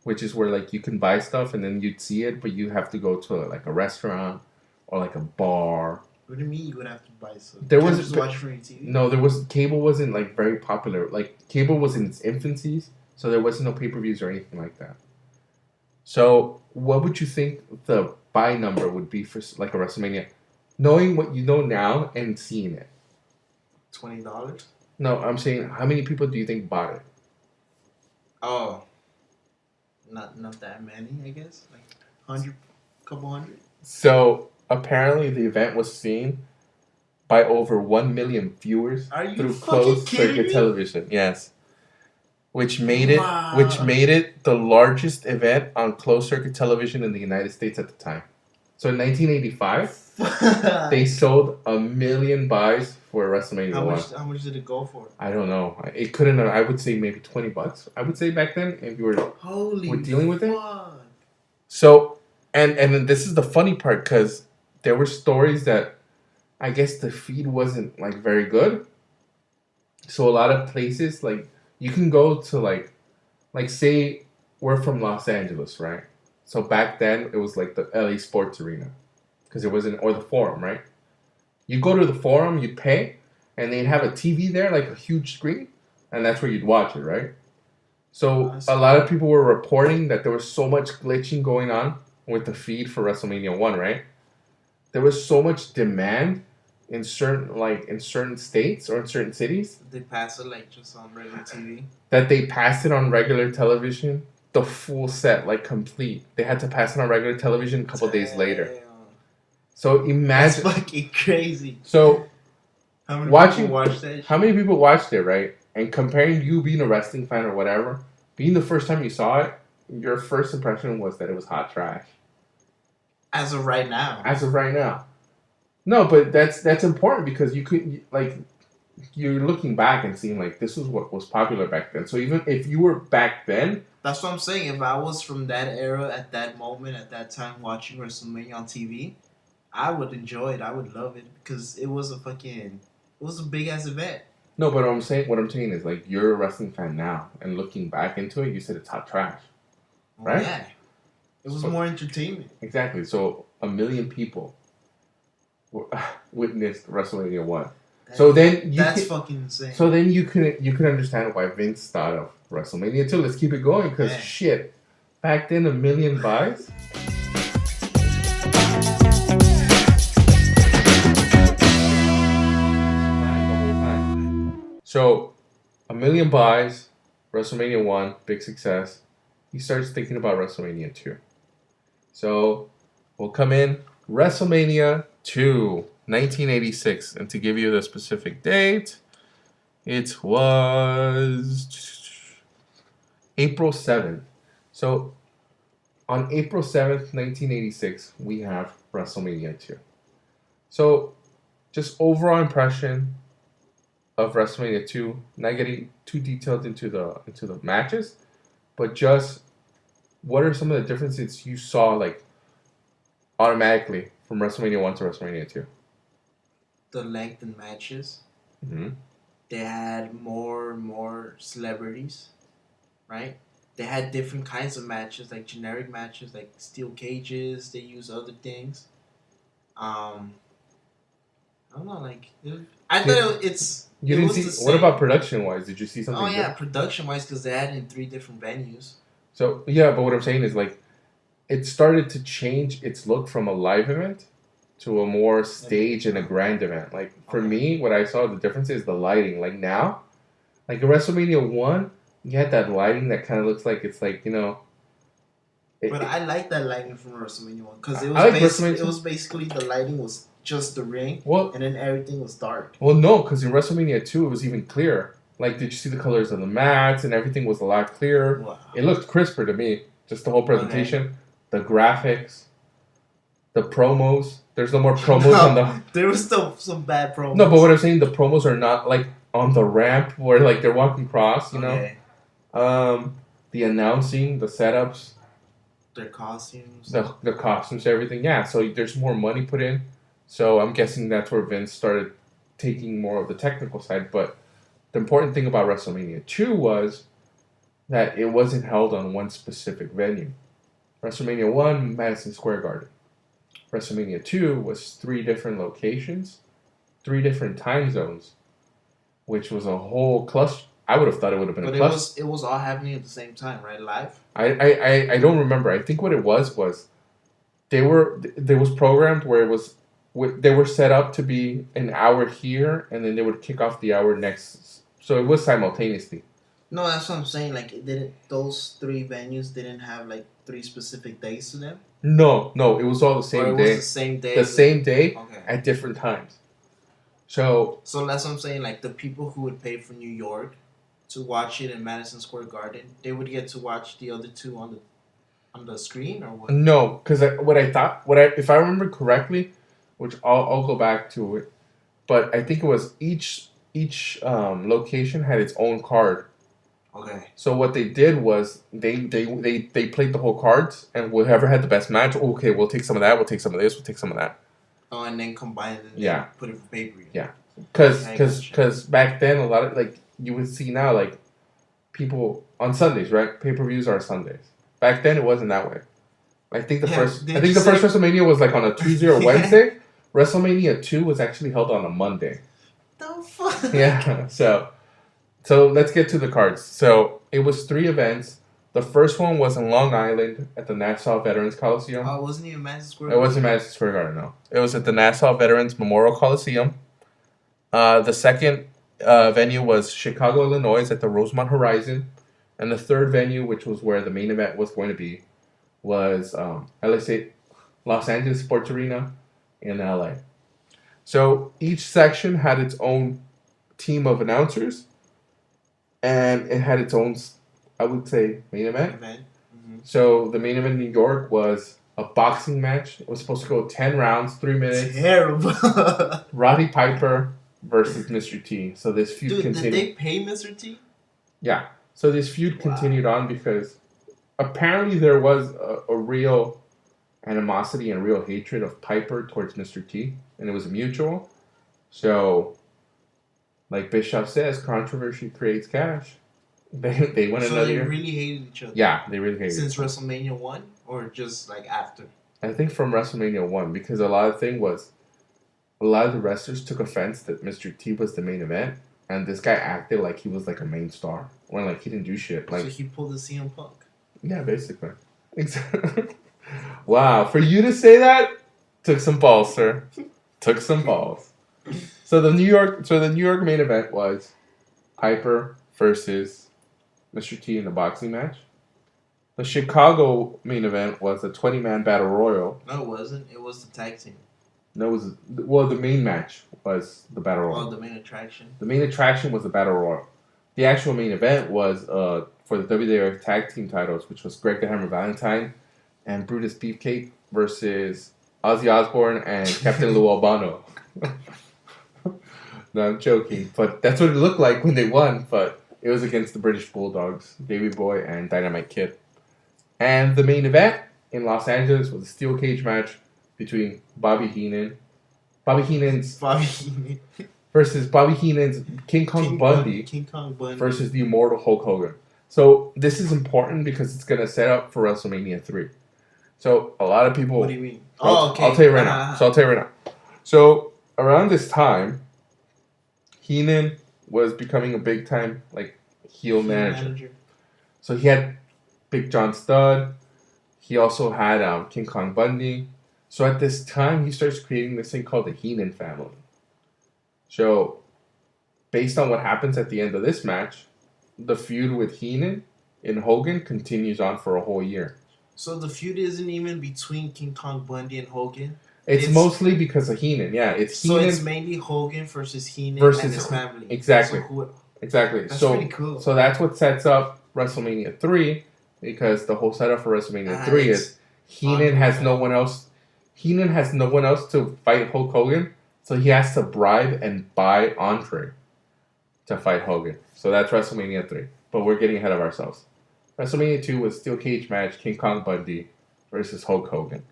which is where like you can buy stuff and then you'd see it, but you have to go to like a restaurant or like a bar. What do you mean you would have to buy stuff? There was just watch from your TV. No, cable wasn't like very popular. Like cable was in its infancies, so there wasn't no pay-per-views or anything like that. So, what would you think the buy number would be for like a WrestleMania? Knowing what you know now and seeing it. $20? No, I'm saying, how many people do you think bought it? Oh, not that many, I guess. Like couple hundred. So apparently, the event was seen by over 1 million viewers through closed circuit television. Yes, which made it the largest event on closed circuit television in the United States at the time. So in 1985, they sold 1 million buys for WrestleMania 1. How much did it go for? I don't know. It couldn't. I would say maybe $20. I would say back then, if you were dealing with it. So, and then this is the funny part, because there were stories that I guess the feed wasn't like very good. So a lot of places, like, you can go to like say we're from Los Angeles, right? So back then it was like the LA Sports Arena, because it wasn't, or the Forum, right? You go to the Forum, you'd pay, and they'd have a TV there, like a huge screen, and that's where you'd watch it, right? So a lot of people were reporting that there was so much glitching going on with the feed for WrestleMania 1, right? There was so much demand in certain states or in certain cities. They pass it like just on regular TV. That they passed it on regular television, the full set, like complete. They had to pass it on regular television a couple days later. So imagine. That's fucking crazy. So how many people watched that? How many people watched it, right? And comparing you being a wrestling fan or whatever, being the first time you saw it, your first impression was that it was hot trash. As of right now. No, but that's important, because you could, like, you're looking back and seeing, like, this is what was popular back then. So even if you were back then, that's what I'm saying. If I was from that era, at that moment, at that time, watching WrestleMania on TV, I would enjoy it. I would love it, because it was a big ass event. No, but what I'm saying is, like, you're a wrestling fan now, and looking back into it, you said it's hot trash, right? Yeah, it was more entertainment. Exactly. So 1 million people witnessed WrestleMania 1. That's fucking insane. So then you can understand why Vince thought of WrestleMania 2. Let's keep it going, because shit, back then 1 million buys. So 1 million buys, WrestleMania 1, big success. He starts thinking about WrestleMania 2. So we'll come in WrestleMania 2, 1986. And to give you the specific date, it was April 7th. So on April 7th, 1986, we have WrestleMania 2. So just overall impression of WrestleMania 2, not getting too detailed into the matches, but just what are some of the differences you saw, like, automatically from WrestleMania 1 to WrestleMania 2? The length in matches. Mm-hmm. They had more celebrities, right? They had different kinds of matches, like generic matches, like steel cages. They use other things. I don't know, like, I thought it's. You didn't see. What about production wise? Did you see something? Oh yeah, production wise, because they had it in 3 different venues. So yeah, but what I'm saying is, like, it started to change its look from a live event to a more stage and a grand event. Like, for me, what I saw the difference is the lighting. Like now, like in WrestleMania 1, you had that lighting that kind of looks like it's like, you know. But I like that lighting from WrestleMania 1, because it was basically the lighting was just the ring, and then everything was dark. Well, no, because in WrestleMania 2, it was even clearer. Like, did you see the colors of the mats, and everything was a lot clearer? Wow. It looked crisper to me. Just the whole presentation, the graphics, the promos. There's no more promos on the. There was still some bad promos. No, but what I'm saying, the promos are not like on the ramp where like they're walking across. You know, the announcing, the setups, their costumes, the costumes, everything. Yeah, so there's more money put in. So I'm guessing that's where Vince started taking more of the technical side. But the important thing about WrestleMania 2 was that it wasn't held on one specific venue. WrestleMania 1, Madison Square Garden. WrestleMania 2 was 3 different locations, 3 different time zones, which was a whole cluster. I would have thought it would have been a cluster. But it was all happening at the same time, right? Live? I don't remember. I think what it was there was programmed where it was they were set up to be an hour here, and then they would kick off the hour next. So it was simultaneously. No, that's what I'm saying. Like, those 3 venues didn't have like 3 specific days to them. No, it was all the same day. Was the same day. The same day okay. At different times. So that's what I'm saying. Like, the people who would pay for New York to watch it in Madison Square Garden, they would get to watch the other 2 on the screen, or what? No, because if I remember correctly, which I'll go back to it, but I think it was each location had its own card. Okay. So what they did was they played the whole cards, and whoever had the best match, okay, we'll take some of that, we'll take some of this, we'll take some of that. Oh, and then combine it and put it for pay-per-view. Yeah. Because back then, a lot of, like, you would see now, like, people on Sundays, right? Pay-per-views are Sundays. Back then, it wasn't that way. I think the first WrestleMania was, like, on a Tuesday or Wednesday. WrestleMania 2 was actually held on a Monday. The fuck? Yeah, So let's get to the cards. So it was 3 events. The first one was in Long Island at the Nassau Veterans Coliseum. Oh, wasn't it in Madison Square Garden? It wasn't Madison Square Garden, no. It was at the Nassau Veterans Memorial Coliseum. The second venue was Chicago, Illinois at the Rosemont Horizon. And the third venue, which was where the main event was going to be, was Los Angeles Sports Arena in LA. So each section had its own team of announcers. And it had its own, I would say, main event. Mm-hmm. So the main event in New York was a boxing match. It was supposed to go 10 rounds, 3 minutes. Terrible. Roddy Piper versus Mr. T. So this feud continued. Did they pay Mr. T? Yeah. So this feud continued on because apparently there was a real animosity and real hatred of Piper towards Mr. T. And it was mutual. So, like Bischoff says, controversy creates cash. They went another year. So they really hated each other? Yeah, they really hated Since WrestleMania 1? Or just like after? I think from WrestleMania 1, because a lot of the wrestlers took offense that Mr. T was the main event, and this guy acted like he was like a main star. When like he didn't do shit. Like, so he pulled the CM Punk? Yeah, basically. Exactly. Wow, for you to say that, took some balls, sir. Took some balls. So the New York main event was Piper versus Mr. T in a boxing match. The Chicago main event was a 20-man battle royal. No, it wasn't. It was the tag team. No, it was the main match was the battle royal. Oh, the main attraction. The main attraction was the battle royal. The actual main event was for the WWF tag team titles, which was Greg the Hammer Valentine and Brutus Beefcake versus Ozzy Osbourne and Captain Lou Albano. No, I'm joking, but that's what it looked like when they won. But it was against the British Bulldogs, Davey Boy and Dynamite Kid. And the main event in Los Angeles was a steel cage match between Bobby Heenan versus Bobby Heenan's King Kong Bundy versus the immortal Hulk Hogan. So this is important because it's going to set up for WrestleMania 3. So a lot of people... What do you mean? Okay. I'll tell you right now. So around this time, Heenan was becoming a big time like heel manager. So he had Big John Studd. He also had King Kong Bundy. So at this time, he starts creating this thing called the Heenan family. So based on what happens at the end of this match, the feud with Heenan and Hogan continues on for a whole year. So the feud isn't even between King Kong Bundy and Hogan? It's mostly because of Heenan, yeah. So it's mainly Hogan versus Heenan and his family. Exactly. Exactly. That's pretty cool. So that's what sets up WrestleMania 3, because the whole setup for WrestleMania 3 is Heenan has no one else. Heenan has no one else to fight Hulk Hogan, so he has to bribe and buy Andre to fight Hogan. So that's WrestleMania 3. But we're getting ahead of ourselves. WrestleMania 2 was steel cage match, King Kong Bundy versus Hulk Hogan.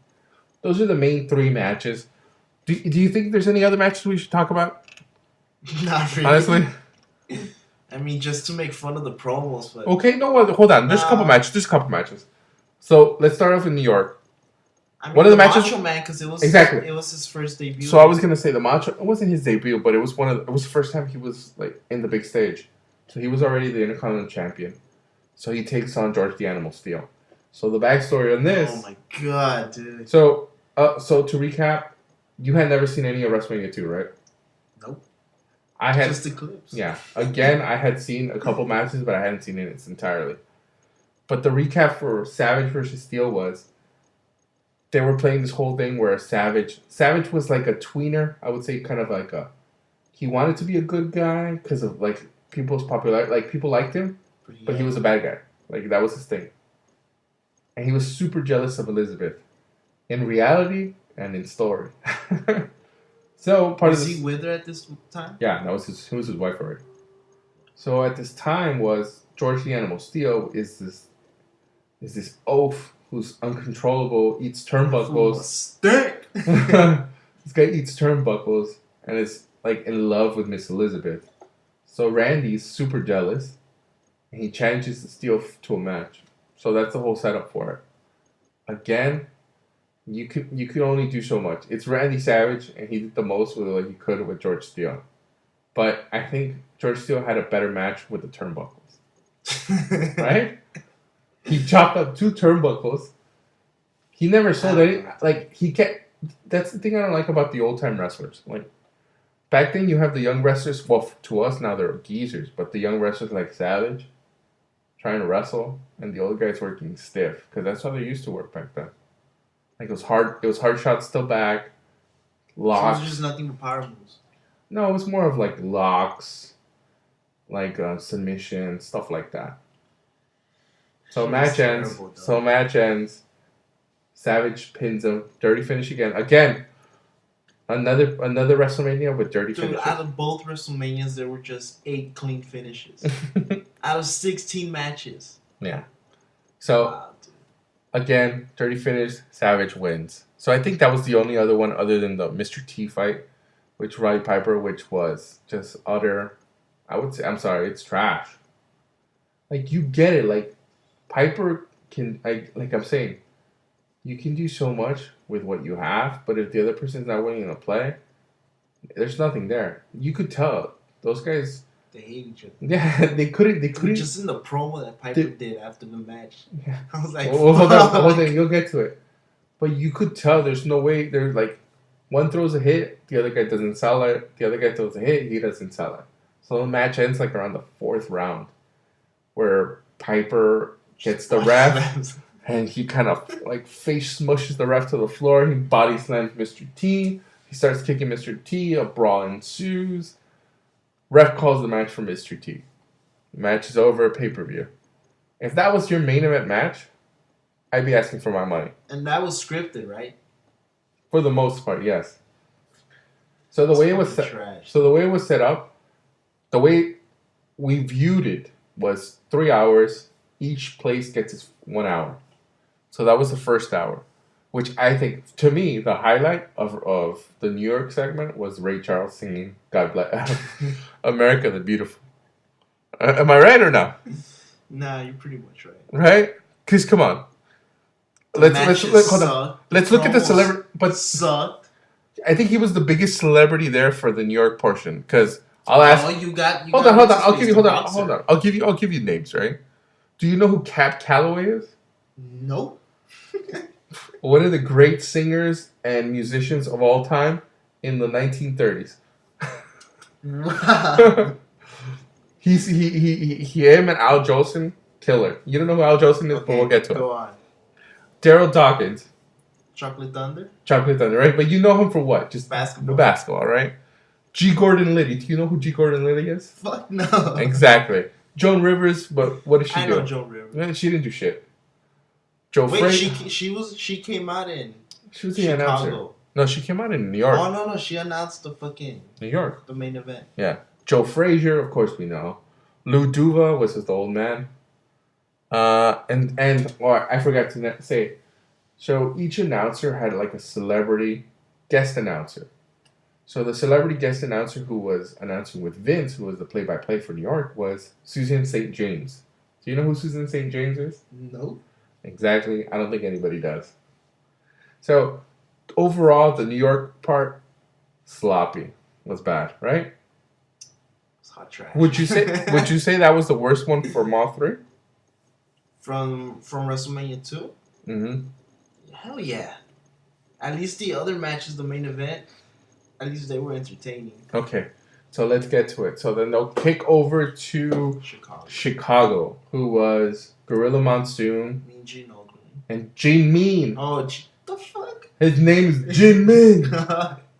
Those are the main 3 matches. Do you think there's any other matches we should talk about? Not really. Honestly? I mean, just to make fun of the promos. But okay, no, hold on. There's a couple matches. So let's start off in New York. I mean, one of the matches, Macho Man, because it was his first debut. So I was gonna say the Macho. It wasn't his debut, but it was the first time he was like in the big stage. So he was already the Intercontinental Champion. So he takes on George the Animal Steel. So the backstory on this. Oh my god, dude. So to recap, You had never seen any of WrestleMania 2, right? Nope. I had just the clips. Yeah. Again, I had seen a couple matches, but I hadn't seen it entirely. But the recap for Savage versus Steel was they were playing this whole thing where Savage was like a tweener. I would say kind of like he wanted to be a good guy because of like people's popularity. Like people liked him, but he was a bad guy. Like that was his thing. And he was super jealous of Elizabeth. In reality and in story. So was he with her at this time? Yeah, that was he was his wife already. So at this time was George the Animal Steel is this oaf who's uncontrollable, eats turnbuckles. Stick. This guy eats turnbuckles and is like in love with Miss Elizabeth. So Randy's super jealous, and he challenges the Steel to a match. So that's the whole setup for it. Again, you could only do so much. It's Randy Savage, and he did the most with what he could with George Steele. But I think George Steele had a better match with the turnbuckles. Right? He chopped up 2 turnbuckles. He never sold any. Like, he kept. That's the thing I don't like about the old time wrestlers. Like, back then you have the young wrestlers. Well, to us now they're geezers, but the young wrestlers like Savage trying to wrestle, and the old guys working stiff because that's how they used to work back then. Like it was hard shots still back, locks. So it was just nothing but power moves. No, it was more of like locks, like submission, stuff like that. So match ends. Savage pins him. Dirty finish again. Again, another WrestleMania with dirty finishes. Out of both WrestleManias, there were just 8 clean finishes. Out of 16 matches. Yeah. So, wow, again, dirty finish, Savage wins. So I think that was the only other one other than the Mr. T fight, which Roddy Piper, which was just utter, I would say, I'm sorry, it's trash. Like, you get it. Like, Piper can, like I'm saying, you can do so much with what you have, but if the other person's not willing to play, there's nothing there. You could tell. Those guys... They hate each other. Yeah, they couldn't. Just in the promo that Piper did after the match. Yeah. I was like, hold on, you'll get to it. But you could tell there's no way. They're like, one throws a hit, the other guy doesn't sell it. The other guy throws a hit, he doesn't sell it. So the match ends like around the 4th round, where Piper gets the ref, and he kind of like face smushes the ref to the floor. He body slams Mr. T. He starts kicking Mr. T. A brawl ensues. Ref calls the match for Mr. T. The match is over, pay-per-view. If that was your main event match, I'd be asking for my money. And that was scripted, right? For the most part, yes. So the way it was set up, the way we viewed it was 3 hours. Each place gets its 1 hour. So that was the first hour, which I think, to me, the highlight of the New York segment was Ray Charles singing "God Bless America the Beautiful." Am I right or no? Nah, you're pretty much right. Right? Because come on, let's hold on. Let's look at the celebrity. But sucked. I think he was the biggest celebrity there for the New York portion. Because I'll ask. Oh, you got. Hold on. I'll give you. Hold on. I'll give you names. Right? Do you know who Cab Calloway is? Nope. One of the great singers and musicians of all time in the 1930s. Wow. Him and Al Jolson, killer. You don't know who Al Jolson is, but we'll get to it. Go on. Daryl Dawkins. Chocolate Thunder, right? But you know him for what? Just basketball. Basketball, right? G. Gordon Liddy. Do you know who G. Gordon Liddy is? Fuck no. Exactly. Joan Rivers, but what did she do? I know Joan Rivers. She didn't do shit. Joe Wait, Frazier. she came out in She was the announcer. No, she came out in New York. Oh no, she announced the fucking New York, the main event. Yeah, Joe Frazier, of course we know. Lou Duva was the old man. I forgot to say. So each announcer had like a celebrity guest announcer. So the celebrity guest announcer who was announcing with Vince, who was the play-by-play for New York, was Susan St. James. Do you know who Susan St. James is? Nope. Exactly. I don't think anybody does. So overall, the New York part, sloppy. Was bad, right? It's hot trash. Would you say that was the worst one from all 3? From WrestleMania 2? Mm-hmm. Hell yeah. At least the other matches, the main event, at least they were entertaining. Okay, so let's get to it. So then they'll kick over to Chicago, who was Gorilla Monsoon Mean Gene Oldman. and Gene Mean. Oh, the fuck? His name is Gene Mean.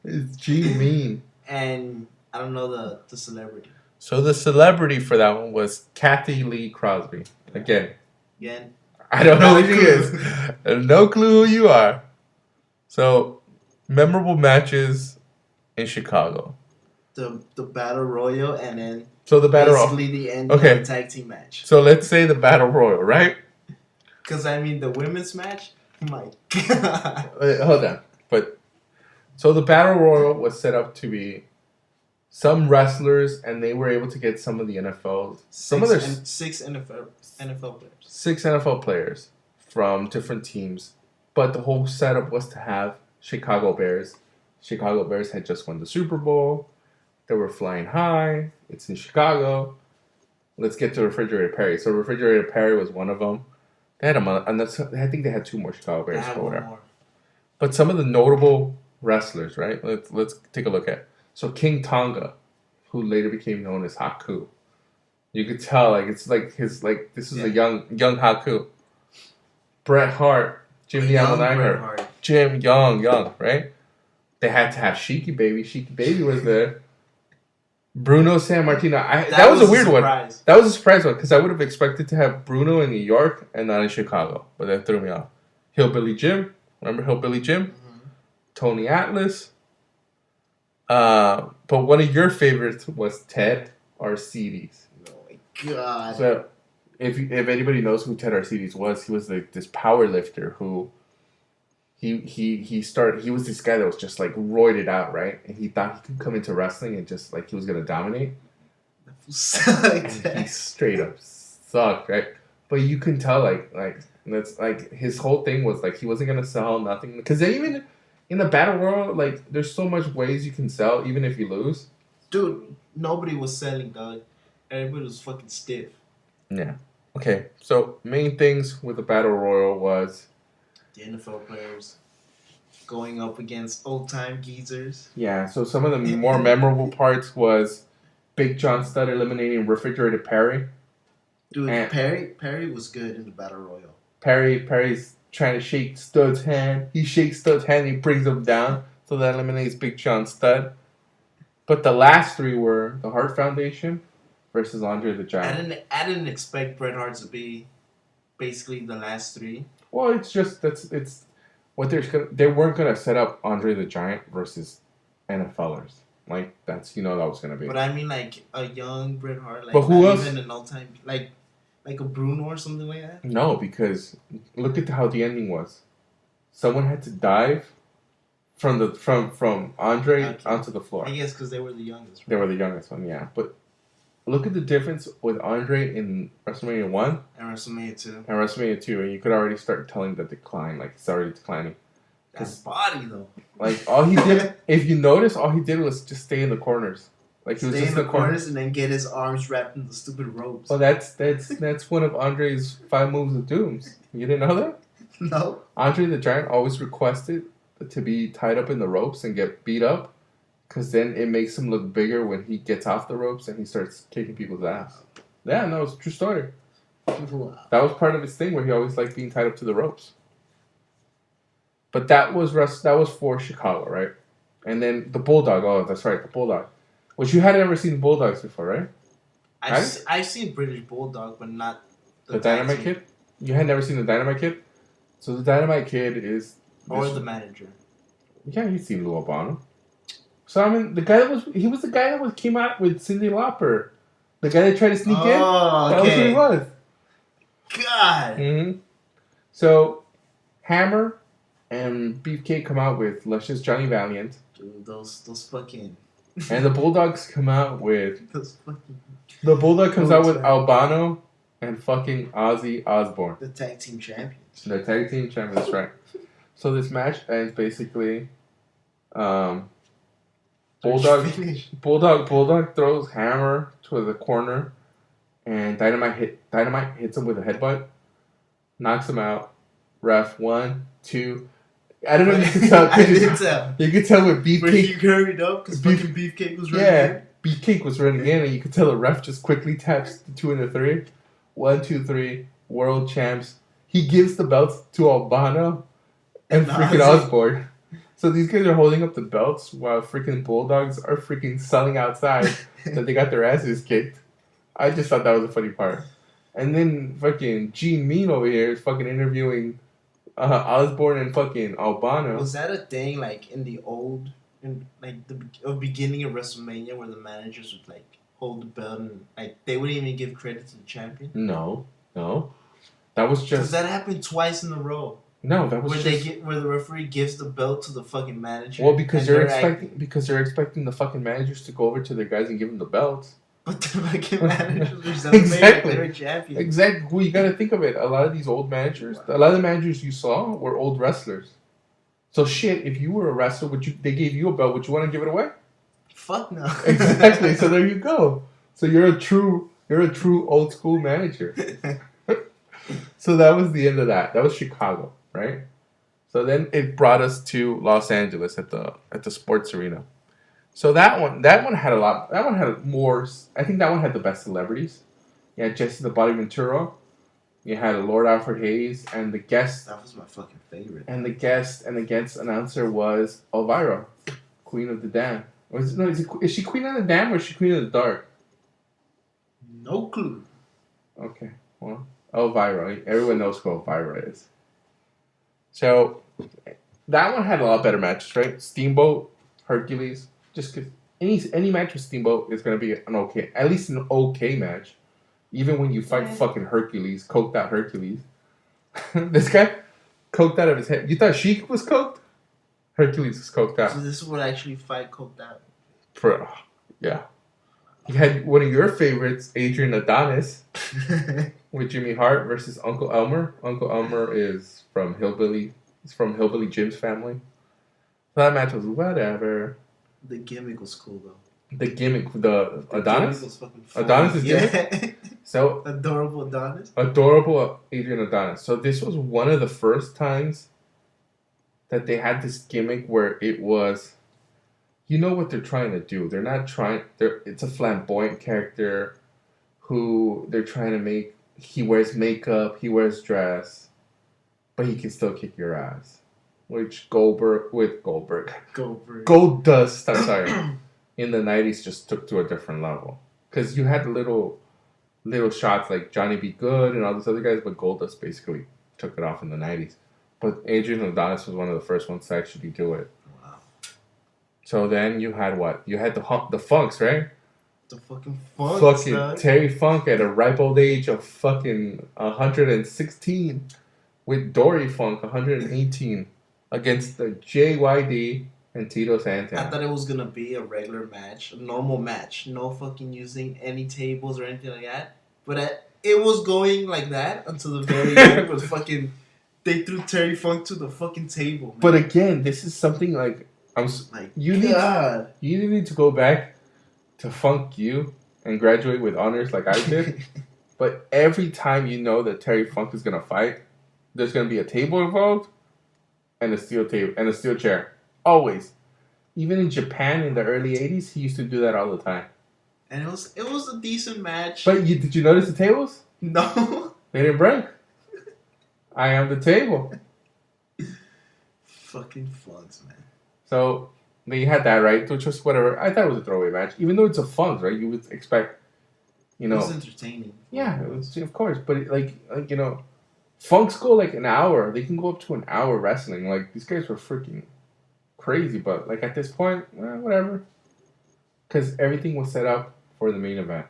It's Gene Mean. And I don't know the celebrity. So the celebrity for that one was Kathy Lee Crosby. Again, I don't know who she is. I have no clue who you are. So, memorable matches in Chicago. The Battle Royal and then the Battle Royal. Basically the end of the tag team match. So let's say the Battle Royal, right? Because I mean the women's match, my God. Wait, hold on. So the Battle Royal was set up to be some wrestlers, and they were able to get some of the NFL, six NFL players. 6 NFL players from different teams, but the whole setup was to have Chicago Bears. Chicago Bears had just won the Super Bowl. They were flying high. It's in Chicago. Let's get to Refrigerator Perry. So Refrigerator Perry was one of them. They had I think they had 2 more Chicago Bears. But some of the notable wrestlers, right? Let's take a look at. So King Tonga, who later became known as Haku. You could tell, this is a young Haku. Bret Hart, Jim the Animal Nightmare, Jim young, right? They had to have Sheiky Baby. Sheiky Baby was there. Bruno Sammartino. That was a weird one. That was a surprise one because I would have expected to have Bruno in New York and not in Chicago, but that threw me off. Hillbilly Jim. Remember Hillbilly Jim? Mm-hmm. Tony Atlas. But one of your favorites was Ted Arcides. Oh my God. So if anybody knows who Ted Arcides was, he was this power lifter who he was this guy that was just like roided out, right? And he thought he could come into wrestling and just like he was gonna dominate. He straight up sucked, right? But you can tell like that's like his whole thing was like he wasn't gonna sell nothing because even in the battle world, like there's so much ways you can sell even if you lose. Dude, nobody was selling, dog. Everybody was fucking stiff. Yeah. Okay. So main things with the battle royal was the NFL players going up against old time geezers. Yeah. So some of the more memorable parts was Big John Studd eliminating Refrigerator Perry. Dude, Perry was good in the battle royal. Perry's trying to shake Studd's hand. He shakes Studd's hand and he brings him down. So that eliminates Big John Studd. But the last 3 were the Hart Foundation versus Andre the Giant. I didn't expect Bret Hart to be basically the last 3. Well, it's just it's what they weren't gonna set up Andre the Giant versus NFLers. Like that's that was gonna be. But I mean like a young Bret Hart, like but who else? Even an old time like a Bruno or something like that. No, because look at how the ending was. Someone had to dive from Andre onto the floor. I guess because they were the youngest. Right? They were the youngest one, yeah. But look at the difference with Andre in WrestleMania 1 and WrestleMania 2. And WrestleMania 2, and you could already start telling the decline, like it's already declining. His body though. Like all he did, if you notice, all he did was just stay in the corners. Like he was just in the corners and then get his arms wrapped in the stupid ropes. Well, that's one of Andre's 5 moves of dooms. You didn't know that? No. Andre the Giant always requested to be tied up in the ropes and get beat up, because then it makes him look bigger when he gets off the ropes and he starts kicking people's ass. Yeah, no, it's a true story. Wow. That was part of his thing where he always liked being tied up to the ropes. But that was for Chicago, right? And then the Bulldog. Oh, that's right, the Bulldog. Which you had never seen Bulldogs before, right? I've seen British Bulldog, but not the Dynamite Kid. You had never seen the Dynamite Kid. So the Dynamite Kid is the manager. Yeah, you've seen Lou Albano. So I mean, the guy that came out with Cyndi Lauper, the guy that tried to sneak in. That was who he was. God. Mm-hmm. So Hammer and Beefcake come out with Luscious Johnny Valiant. Dude, those fucking. And the Bulldogs come out with. The Bulldog comes out with Albano and fucking Ozzy Osbourne. The tag team champions. The tag team champions, that's right. So this match ends basically. Bulldog throws Hammer to the corner, and Dynamite hits him with a headbutt, knocks him out. Ref 1, 2. I don't know if you could tell. I did tell. You could tell with But Beefcake. he hurried up because fucking Beefcake was running in. Beefcake was running in, and you could tell the ref just quickly taps the 2 and the 3. 1, 2, 3. World champs. He gives the belts to Albano and freaking Osborne. So these guys are holding up the belts while freaking Bulldogs are freaking selling outside that they got their asses kicked. I just thought that was a funny part. And then fucking Gene Mean over here is fucking interviewing Osborne and fucking Albano. Was that a thing like in the old, in like the beginning of WrestleMania where the managers would like hold the belt and like they wouldn't even give credit to the champion? No. That was just... Because that happened twice in a row. No, that was where the referee gives the belt to the fucking manager. Well, because they're expecting the fucking managers to go over to their guys and give them the belts. But the fucking managers are celebrating their champion. Exactly. Well, you got to think of it. A lot of these old managers, a lot of the managers you saw were old wrestlers. So shit, if you were a wrestler, they gave you a belt, would you want to give it away? Fuck no. Exactly. So there you go. So you're a true old school manager. So that was the end of that. That was Chicago. Right, so then it brought us to Los Angeles at the sports arena. So that one had a lot. That one had more. I think that one had the best celebrities. You had Jesse the Body Ventura. You had Lord Alfred Hayes, and the guest. That was my fucking favorite. And the guest announcer was Elvira, Queen of the Dam. Is she Queen of the Dam or is she Queen of the Dark? No clue. Okay, well, Elvira. Everyone knows who Elvira is. So, that one had a lot better matches, right? Steamboat, Hercules. Just because any match with Steamboat is going to be at least an okay match. Even when you fight fucking Hercules, coked out Hercules. This guy, coked out of his head. You thought Sheik was coked? Hercules was coked out. So this would actually fight coked out? Yeah. You had one of your favorites, Adrian Adonis, with Jimmy Hart versus Uncle Elmer. Uncle Elmer is from Hillbilly. He's from Hillbilly Jim's family. So that match was whatever. The gimmick was cool though. The Adonis? Gimmick was fucking fun. Adonis' gimmick? So adorable Adonis. Adorable Adrian Adonis. So this was one of the first times that they had this gimmick where it was, you know what they're trying to do. They're not trying. It's a flamboyant character who they're trying to make. He wears makeup. He wears dress, but he can still kick your ass. Which Goldust, I'm sorry, in the 90s just took to a different level. Because you had little shots like Johnny B. Good and all these other guys, but Goldust basically took it off in the 90s. But Adrian Adonis was one of the first ones to actually do it. Wow. So then you had what? You had the Funks, right? The fucking Funks. Fucking dog. Terry Funk at a ripe old age of fucking 116 with Dory Funk 118 against the JYD and Tito Santana. I thought it was gonna be a regular match, a normal match, no fucking using any tables or anything like that. But it was going like that until the very end. Was fucking they threw Terry Funk to the fucking table. Man. But again, this is something like you need to go back to Funk U and graduate with honors like I did. But every time you know that Terry Funk is gonna fight, there's gonna be a table involved and a steel table and a steel chair. Always. Even in Japan in the early 80s, he used to do that all the time. And it was a decent match. But did you notice the tables? No. They didn't break. I am the table. Fucking Funks, man. So, then you had that, right? Which was whatever. I thought it was a throwaway match. Even though it's a Funks, right? You would expect, It was entertaining. Yeah, it was, of course. But, Funks go like an hour. They can go up to an hour wrestling. Like, these guys were freaking crazy. But, like, at this point, whatever. Because everything was set up for the main event.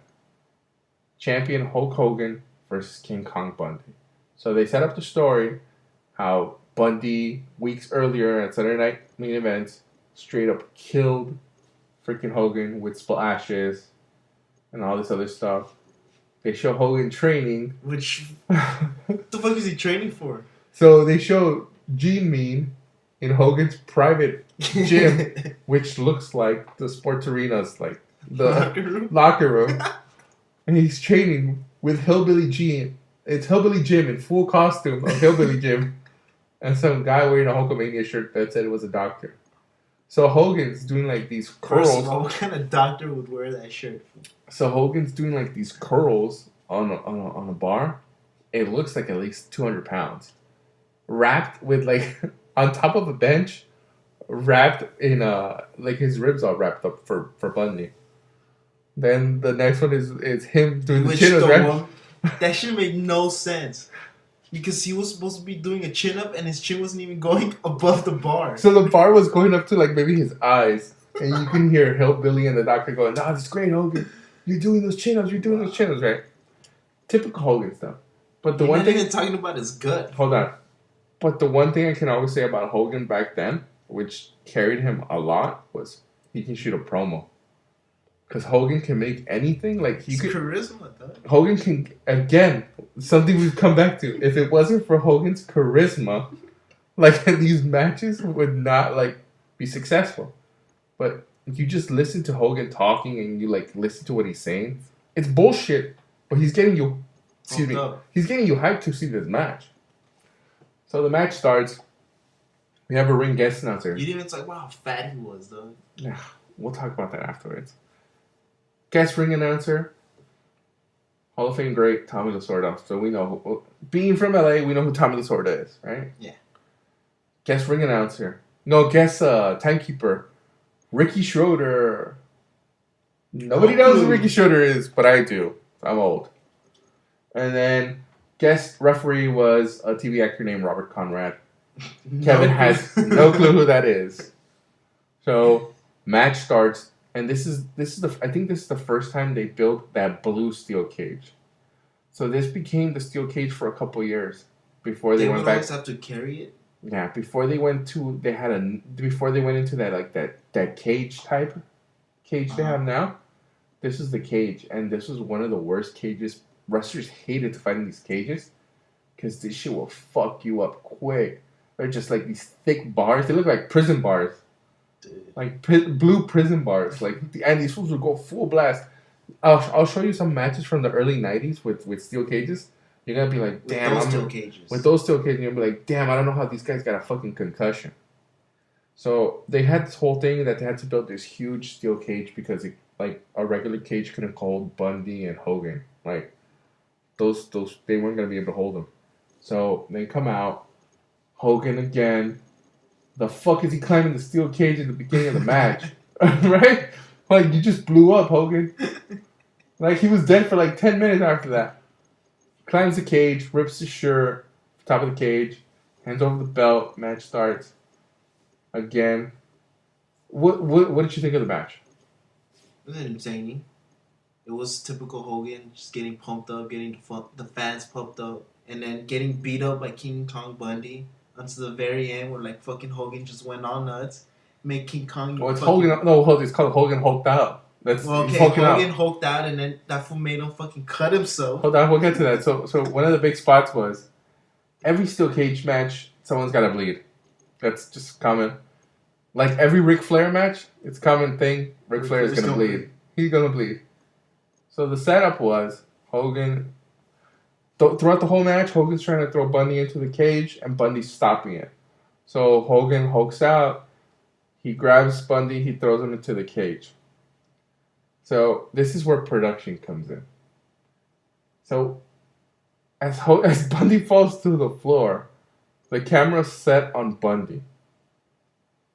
Champion Hulk Hogan versus King Kong Bundy. So they set up the story how Bundy, weeks earlier at Saturday Night main events, straight up killed freaking Hogan with splashes and all this other stuff. They show Hogan training. Which, what the fuck is he training for? So they show Gene Mean in Hogan's private gym, which looks like the sports arena's like the locker room. And he's training with Hillbilly Gene. It's Hillbilly Jim in full costume of Hillbilly Jim and some guy wearing a Hulkamania shirt that said it was a doctor. So Hogan's doing like these curls. First of all, what kind of doctor would wear that shirt? So Hogan's doing like these curls on a bar. It looks like at least 200 pounds, wrapped with like on top of a bench, wrapped in like his ribs all wrapped up for Bundy. Then the next one is him doing the chin-ups, right? That shit made no sense. Because he was supposed to be doing a chin-up and his chin wasn't even going above the bar. So the bar was going up to like maybe his eyes. And you can hear Hillbilly and the doctor going, "Nah, this is great, Hogan. You're doing those chin-ups, right?" Typical Hogan stuff. But the one thing... You're not even talking about his gut. Hold on. But the one thing I can always say about Hogan back then, which carried him a lot, was he can shoot a promo. Because Hogan can make anything. Like he could, charisma, though. Hogan can, again, something we've come back to. If it wasn't for Hogan's charisma, like these matches would not like be successful. But you just listen to Hogan talking and you like listen to what he's saying. It's bullshit, but he's getting you, he's getting you hyped to see this match. So the match starts. We have a ring guest announcer. You didn't even talk about how fat he was, though. Yeah, we'll talk about that afterwards. Guest ring announcer, Hall of Fame great, Tommy Lasorda. So we know, being from LA, we know who Tommy Lasorda is, right? Yeah. Guest ring announcer. No, guest timekeeper, Ricky Schroeder. Nobody knows who Ricky Schroeder is, but I do. I'm old. And then guest referee was a TV actor named Robert Conrad. Kevin has no clue who that is. So match starts. And this is I think this is the first time they built that blue steel cage. So this became the steel cage for a couple years before they went back. They always have to carry it. Yeah, before they went into that like that cage type cage they have now. This is the cage, and this was one of the worst cages. Wrestlers hated to fight in these cages because this shit will fuck you up quick. They're just like these thick bars. They look like prison bars. Like blue prison bars, like, and these fools would go full blast. I'll show you some matches from the early '90s with steel cages. You're gonna be like, damn, with those steel cages, you'll be like, damn, I don't know how these guys got a fucking concussion. So they had this whole thing that they had to build this huge steel cage because like a regular cage couldn't hold Bundy and Hogan. Like those they weren't gonna be able to hold them. So they come out, Hogan again. The fuck is he climbing the steel cage in the beginning of the match? Right? Like, you just blew up, Hogan. Like, he was dead for like 10 minutes after that. Climbs the cage, rips his shirt, top of the cage, hands over the belt, match starts. Again. What did you think of the match? It was entertaining. It was typical Hogan, just getting pumped up, getting the fans pumped up, and then getting beat up by King Kong Bundy. Until the very end, where like fucking Hogan just went all nuts, make King Kong. Oh, it's Hogan. No, it's called Hogan hulked out. That's Hogan hulked out, and then that fool made him fucking cut himself. Hold on, we'll get to that. So one of the big spots was every steel cage match, someone's got to bleed. That's just common. Like every Ric Flair match, it's a common thing. Ric Flair is gonna bleed. He's gonna bleed. So the setup was Hogan. Throughout the whole match, Hogan's trying to throw Bundy into the cage, and Bundy's stopping it. So Hogan hulks out. He grabs Bundy. He throws him into the cage. So this is where production comes in. So as Bundy falls to the floor, the camera's set on Bundy.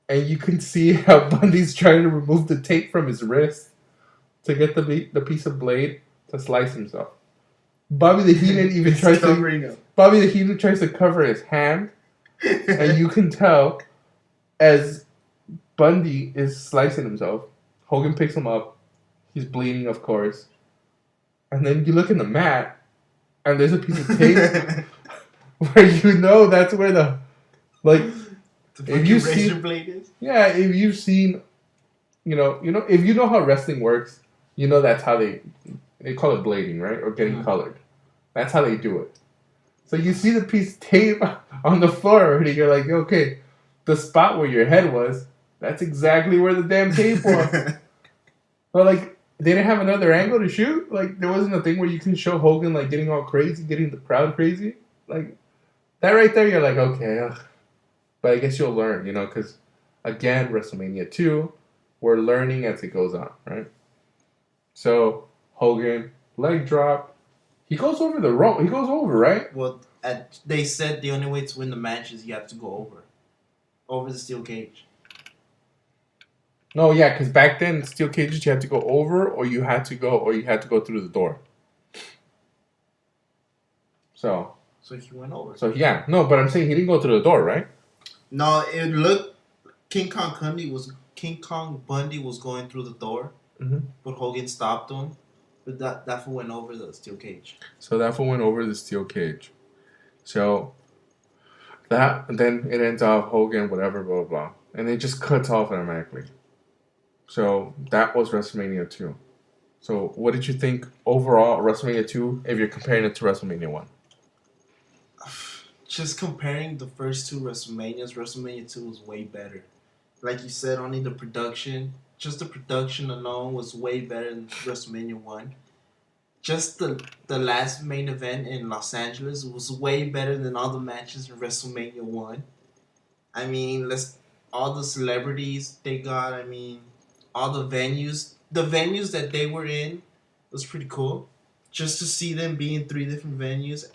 And you can see how Bundy's trying to remove the tape from his wrist to get the piece of blade to slice himself. Bobby the Heenan even tries to cover his hand, and you can tell as Bundy is slicing himself. Hogan picks him up. He's bleeding, of course. And then you look in the mat, and there's a piece of tape where you know that's where the if you see blade is. Yeah, if you've seen, if you know how wrestling works, you know that's how they call it blading, right? Or getting colored. That's how they do it. So you see the piece of tape on the floor already. You're like, okay, the spot where your head was, that's exactly where the damn tape was. But like, they didn't have another angle to shoot. Like, there wasn't a thing where you can show Hogan like getting all crazy, getting the crowd crazy. Like, that right there, you're like, okay, But I guess you'll learn, because, again, WrestleMania 2, we're learning as it goes on, right? So, Hogan, leg drop. He goes over the rope. He goes over, right? Well, they said the only way to win the match is you have to go over the steel cage. No, yeah, because back then, steel cages, you had to go over, or you had to go through the door. So he went over. So, yeah. No, but I'm saying he didn't go through the door, right? No, it looked... King Kong Bundy was going through the door, but Hogan stopped him. But that fool went over the steel cage. So that fool went over the steel cage. So then it ends off Hogan, whatever, blah, blah, blah. And it just cuts off automatically. So that was WrestleMania 2. So what did you think overall WrestleMania 2 if you're comparing it to WrestleMania 1? Just comparing the first two WrestleMania 2 was way better. Like you said, only the production alone was way better than WrestleMania 1. Just the last main event in Los Angeles was way better than all the matches in WrestleMania 1. I mean, all the celebrities they got, I mean, all the venues that they were in was pretty cool. Just to see them be in 3 different venues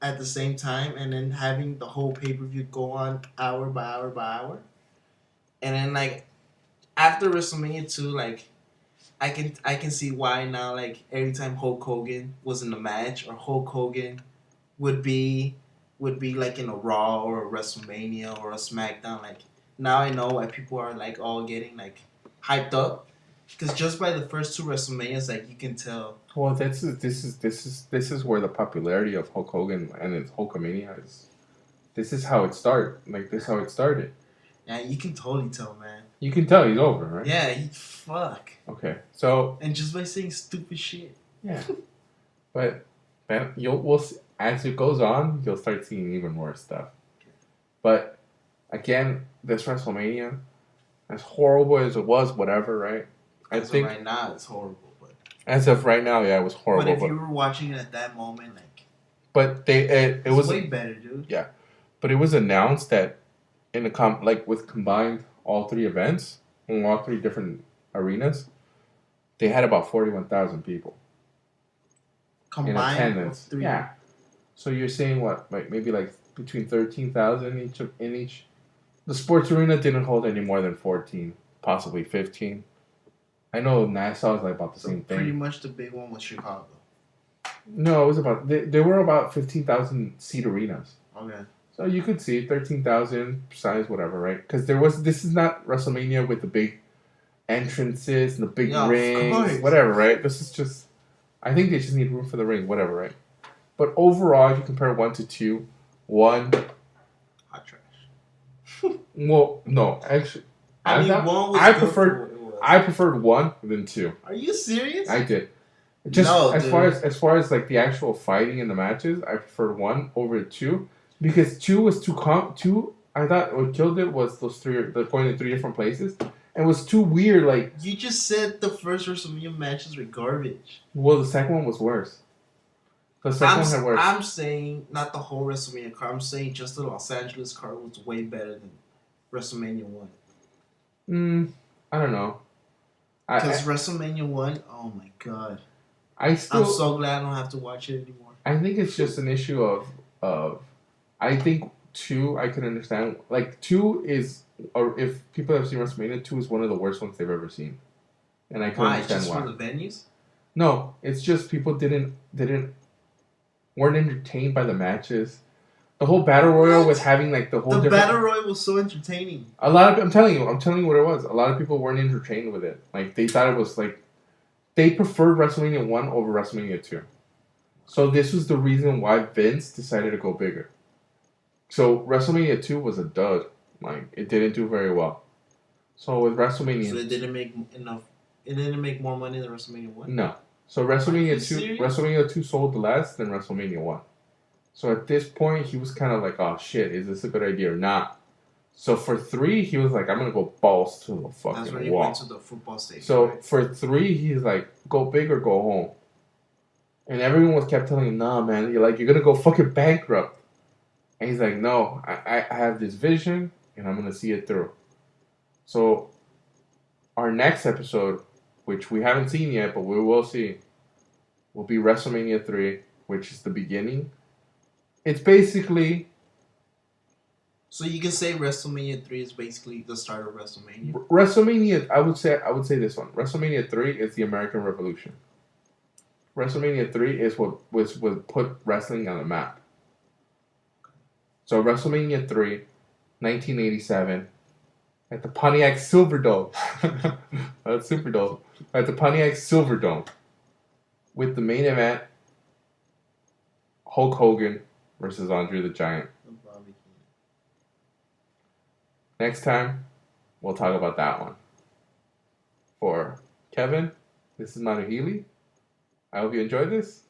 at the same time, and then having the whole pay-per-view go on hour by hour by hour. And then, like, after WrestleMania 2, like, I can see why now, like, every time Hulk Hogan was in a match, or Hulk Hogan would be like in a Raw or a WrestleMania or a SmackDown, like, now I know why people are, like, all getting, like, hyped up. Because just by the first 2 WrestleManias, like, you can tell. Well, this is where the popularity of Hulk Hogan and his Hulkamania is. This is how it started. Like, this is how it started. Yeah, you can totally tell, man. You can tell he's over, right? Yeah, fuck. Okay, so... And just by saying stupid shit. Yeah. But then we'll see, as it goes on, you'll start seeing even more stuff. But, again, this WrestleMania, as horrible as it was, whatever, right? I think right now, it's horrible. But as of right now, yeah, it was horrible. But if you were watching it at that moment, like... But it was way better, dude. Yeah. But it was announced that with combined all 3 events in all 3 different arenas, they had about 41,000 people combined in attendance. 3. Yeah. So you're saying what, like maybe like between 13,000 in each. The sports arena didn't hold any more than 14, possibly 15. I know Nassau is like about the same thing. Pretty much the big one was Chicago. No, it was about they were about 15,000 seat arenas. Okay. So you could see 13,000 size, whatever, right? Because this is not WrestleMania with the big entrances and the big rings, whatever, right? This is just, I think they just need room for the ring, whatever, right? But overall, if you compare 1 to 2, 1... Hot trash. Well, no, actually... I mean, 1 was I preferred 1 than 2. Are you serious? I did. Just as far as like the actual fighting in the matches, I preferred 1 over 2. Because 2 was too... 2, I thought what killed it was those 3... They're going in 3 different places. And it was too weird, like... You just said the first WrestleMania matches were garbage. Well, the second one was worse. The second one had worse. I'm saying, not the whole WrestleMania card. I'm saying just the Los Angeles card was way better than WrestleMania 1. I don't know. Because WrestleMania 1, oh my god. I'm so glad I don't have to watch it anymore. I think it's just an issue of I think 2, I can understand. Like, 2 is, or if people have seen WrestleMania, 2 is one of the worst ones they've ever seen. And I can understand why. Just for the venues? No, it's just people weren't entertained by the matches. The whole battle royal was having like the whole. The battle royal was so entertaining. I'm telling you what it was. A lot of people weren't entertained with it. Like they thought it was like, they preferred WrestleMania 1 over WrestleMania 2. So this was the reason why Vince decided to go bigger. So WrestleMania 2 was a dud. Like it didn't do very well. So with WrestleMania, so it didn't make enough. It didn't make more money than WrestleMania 1. No. So WrestleMania 2 sold less than WrestleMania 1. So at this point, he was kind of like, oh shit, is this a good idea or not? So for 3, he was like, I'm going to go balls to the fucking wall. That's when he went to the football stadium. So for 3, he's like, go big or go home. And everyone kept telling him, nah, man, you're going to go fucking bankrupt. And he's like, no, I have this vision, and I'm going to see it through. So, our next episode, which we haven't seen yet, but we will see, will be WrestleMania 3, which is the beginning. It's basically... So you can say WrestleMania 3 is basically the start of WrestleMania? WrestleMania, I would say this one. WrestleMania 3 is the American Revolution. WrestleMania 3 is what put wrestling on the map. So WrestleMania 3, 1987, at the Pontiac Silverdome. Superdome. At the Pontiac Silverdome. With the main event, Hulk Hogan versus Andre the Giant. Next time, we'll talk about that one. For Kevin, this is Manu Healy. I hope you enjoyed this.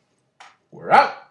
We're out!